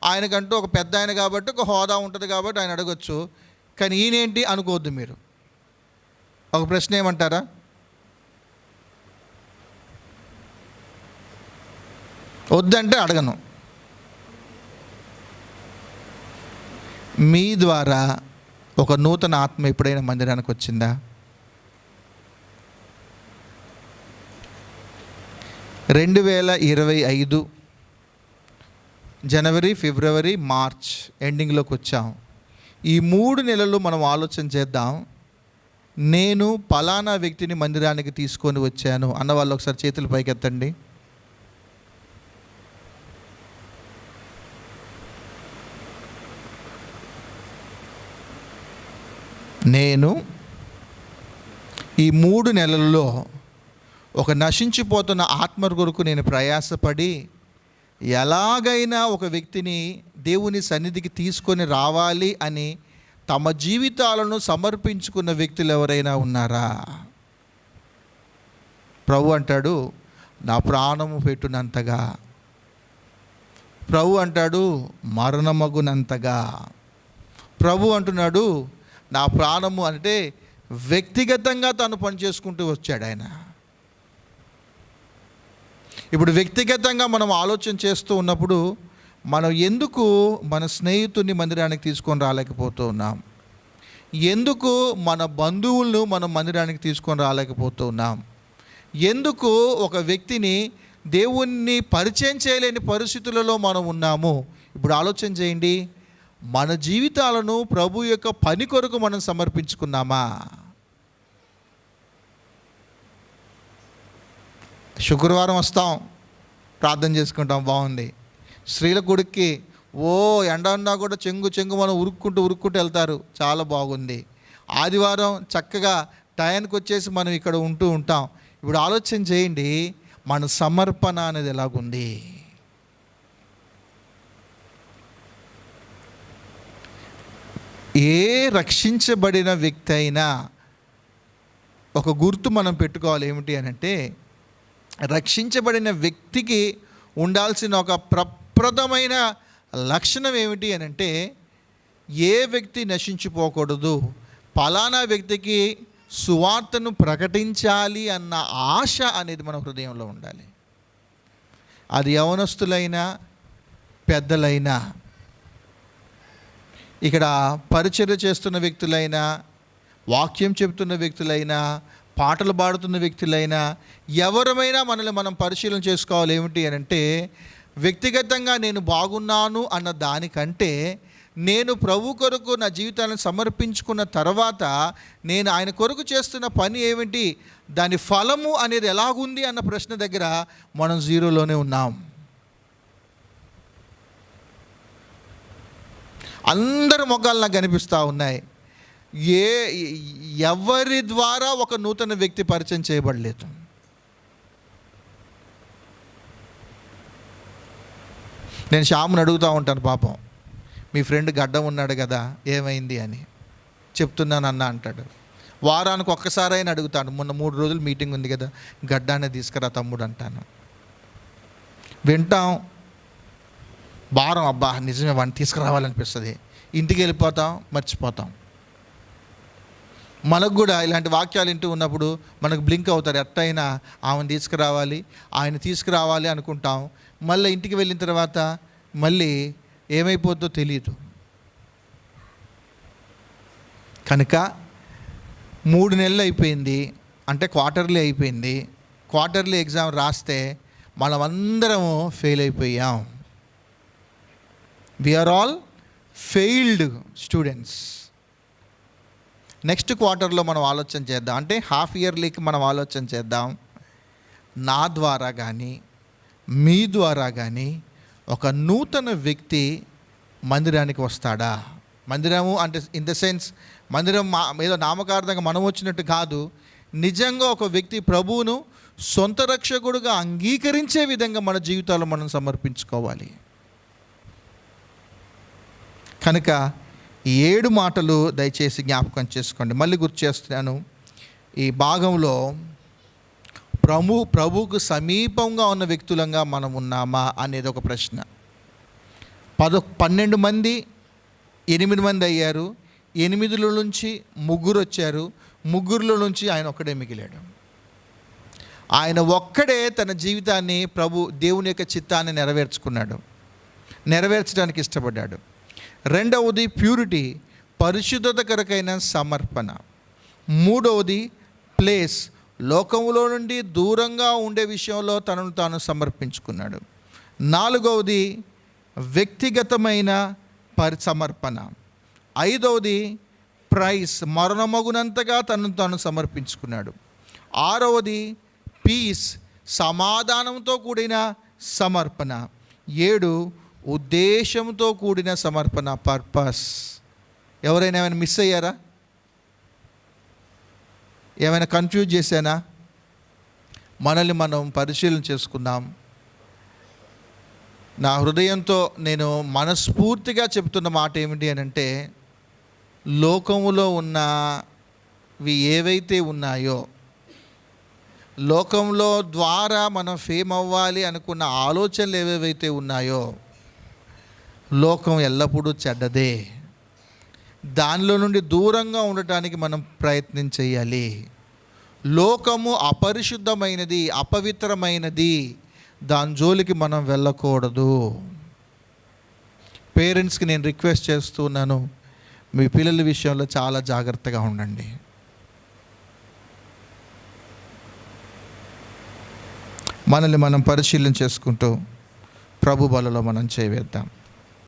ఆయనకంటూ ఒక పెద్ద ఆయన కాబట్టి ఒక హోదా ఉంటుంది కాబట్టి ఆయన అడగొచ్చు, కానీ ఈయనేంటి అనుకోవద్దు మీరు. ఒక ప్రశ్న ఏమంటారా? వద్దంటే అడగను. మీ ద్వారా ఒక నూతన ఆత్మ ఎప్పుడైనా మందిరానికి వచ్చిందా? 2025 జనవరి, ఫిబ్రవరి, మార్చ్ ఎండింగ్లోకి వచ్చాం. ఈ 3 నెలలు మనం ఆలోచన చేద్దాం. నేను పలానా వ్యక్తిని మందిరానికి తీసుకొని వచ్చాను అన్న వాళ్ళు ఒకసారి చేతులు పైకెత్తండి. నేను ఈ 3 నెలల్లో ఒక నశించిపోతున్న ఆత్మ కొరకు నేను ప్రయాసపడి ఎలాగైనా ఒక వ్యక్తిని దేవుని సన్నిధికి తీసుకొని రావాలి అని తమ జీవితాలను సమర్పించుకున్న వ్యక్తులు ఎవరైనా ఉన్నారా? ప్రభు అంటాడు, నా ప్రాణము పెట్టునంతగా. ప్రభు అంటాడు, మరణమగునంతగా. ప్రభు అంటున్నాడు, నా ప్రాణము అంటే వ్యక్తిగతంగా తను పనిచేసుకుంటూ వచ్చాడు ఆయన. ఇప్పుడు వ్యక్తిగతంగా మనం ఆలోచన చేస్తూ ఉన్నప్పుడు మనం ఎందుకు మన స్నేహితుడిని మందిరానికి తీసుకొని రాలేకపోతూ ఉన్నాం? ఎందుకు మన బంధువులను మనం మందిరానికి తీసుకొని రాలేకపోతూ ఉన్నాం? ఎందుకు ఒక వ్యక్తిని దేవుణ్ణి పరిచయం చేయలేని పరిస్థితులలో మనం ఉన్నాము? ఇప్పుడు ఆలోచన చేయండి. మన జీవితాలను ప్రభు యొక్క పని కొరకు మనం సమర్పించుకున్నామా? శుక్రవారం వస్తాం, ప్రార్థన చేసుకుంటాం, బాగుంది. స్త్రీల గుడికి ఎండ ఉన్నా కూడా చెంగు మనం ఉరుక్కుంటూ వెళ్తారు, చాలా బాగుంది. ఆదివారం చక్కగా టయానికి వచ్చేసి మనం ఇక్కడ ఉంటూ ఉంటాం. ఇప్పుడు ఆలోచన చేయండి, మన సమర్పణ అనేది ఎలాగుంది? ఏ రక్షించబడిన వ్యక్తి అయినా ఒక గుర్తు మనం పెట్టుకోవాలి. ఏమిటి అని అంటే, రక్షించబడిన వ్యక్తికి ఉండాల్సిన ఒక ప్రప్రదమైన లక్షణం ఏమిటి అని అంటే, ఏ వ్యక్తి నశించిపోకూడదు, ఫలానా వ్యక్తికి సువార్తను ప్రకటించాలి అన్న ఆశ అనేది మన హృదయంలో ఉండాలి. అది యవనస్తులైనా పెద్దలైనా, ఇక్కడ పరిచర్య చేస్తున్న వ్యక్తులైనా, వాక్యం చెబుతున్న వ్యక్తులైనా, పాటలు పాడుతున్న వ్యక్తులైనా, ఎవరమైనా మనల్ని మనం పరిశీలన చేసుకోవాలి. ఏమిటి అని అంటే, వ్యక్తిగతంగా నేను బాగున్నాను అన్న దానికంటే, నేను ప్రభు కొరకు నా జీవితాన్ని సమర్పించుకున్న తర్వాత నేను ఆయన కొరకు చేస్తున్న పని ఏమిటి, దాని ఫలము అనేది ఎలాగుంది అన్న ప్రశ్న దగ్గర మనం జీరోలోనే ఉన్నాం. అందరి మొఖాలు నాకు కనిపిస్తూ ఉన్నాయి. ఎవరి ద్వారా ఒక నూతన వ్యక్తి పరిచయం చేయబడలేదు. నేను శ్యాముని అడుగుతూ ఉంటాను, పాపం మీ ఫ్రెండ్ గడ్డం ఉన్నాడు కదా, ఏమైంది అని. చెప్తున్నాను అన్న అంటాడు. వారానికి ఒక్కసారైనా అడుగుతాను, మొన్న 3 రోజులు మీటింగ్ ఉంది కదా, గడ్డాన్ని తీసుకురా తమ్ముడు అంటాను. వింటాం, భారం, అబ్బా నిజమే వాడిని తీసుకురావాలనిపిస్తుంది. ఇంటికి వెళ్ళిపోతాం, మర్చిపోతాం. మనకు కూడా ఇలాంటి వాక్యాలు వింటూ ఉన్నప్పుడు మనకు బ్లింక్ అవుతారు. ఎట్టయినా ఆమెను తీసుకురావాలి, ఆయన తీసుకురావాలి అనుకుంటాం. మళ్ళీ ఇంటికి వెళ్ళిన తర్వాత మళ్ళీ ఏమైపోతుందో తెలియదు. కనుక 3 నెలలు అయిపోయింది అంటే క్వార్టర్లీ అయిపోయింది. క్వార్టర్లీ ఎగ్జామ్ రాస్తే మనమందరము ఫెయిల్ అయిపోయాం. We are all failed students. Next క్వార్టర్లో మనం ఆలోచన చేద్దాం, అంటే హాఫ్ ఇయర్లీకి మనం ఆలోచన చేద్దాం. నా ద్వారా కానీ మీ ద్వారా కానీ ఒక నూతన వ్యక్తి మందిరానికి వస్తాడా? మందిరము అంటే ఇన్ ద సెన్స్ మందిరం ఏదో నామకార్థంగా మనం వచ్చినట్టు కాదు. నిజంగా ఒక వ్యక్తి ప్రభువును సొంత రక్షకుడుగా అంగీకరించే విధంగా మన జీవితాల్లో మనం సమర్పించుకోవాలి. కనుక 7 మాటలు దయచేసి జ్ఞాపకం చేసుకోండి. మళ్ళీ గుర్తు చేస్తున్నాను, ఈ భాగంలో ప్రభువుకు సమీపంగా ఉన్న వ్యక్తులంగా మనం ఉన్నామా అనేది ఒక ప్రశ్న. 12 మంది 8 మంది అయ్యారు. 8లో నుంచి 3 వచ్చారు. 3లో నుంచి ఆయన ఒక్కడే మిగిలాడు. ఆయన ఒక్కడే తన జీవితాన్ని దేవుని యొక్క చిత్తాన్ని నెరవేర్చడానికి ఇష్టపడ్డాడు. రెండవది ప్యూరిటీ, పరిశుద్ధత కొరకైన సమర్పణ. మూడవది ప్లేస్, లోకంలో నుండి దూరంగా ఉండే విషయంలో తనను తాను సమర్పించుకున్నాడు. నాలుగవది వ్యక్తిగతమైన సమర్పణ. ఐదవది ప్రైస్, మరణమగునంతగా తనను తాను సమర్పించుకున్నాడు. ఆరవది పీస్, సమాధానంతో కూడిన సమర్పణ. 7 ఉద్దేశంతో కూడిన సమర్పణ, పర్పస్. ఎవరైనా ఏమైనా మిస్ అయ్యారా? ఏమైనా కన్ఫ్యూజ్ చేశానా? మనల్ని మనం పరిశీలన చేసుకుందాం. నా హృదయంతో నేను మనస్ఫూర్తిగా చెప్తున్న మాట ఏమిటి అని అంటే, లోకములో ఉన్నవి ఏవైతే ఉన్నాయో, లోకంలో ద్వారా మనం ఫేమ్ అవ్వాలి అనుకున్న ఆలోచనలు ఏవేవైతే ఉన్నాయో, లోకం ఎల్లప్పుడూ చెడ్డదే. దానిలో నుండి దూరంగా ఉండటానికి మనం ప్రయత్నం చేయాలి. లోకము అపరిశుద్ధమైనది, అపవిత్రమైనది, దాని జోలికి మనం వెళ్ళకూడదు. పేరెంట్స్కి నేను రిక్వెస్ట్ చేస్తున్నాను, మీ పిల్లల విషయంలో చాలా జాగ్రత్తగా ఉండండి. మనల్ని మనం పరిశీలన చేసుకుంటూ ప్రభు బలలో మనం చేయవేద్దాం.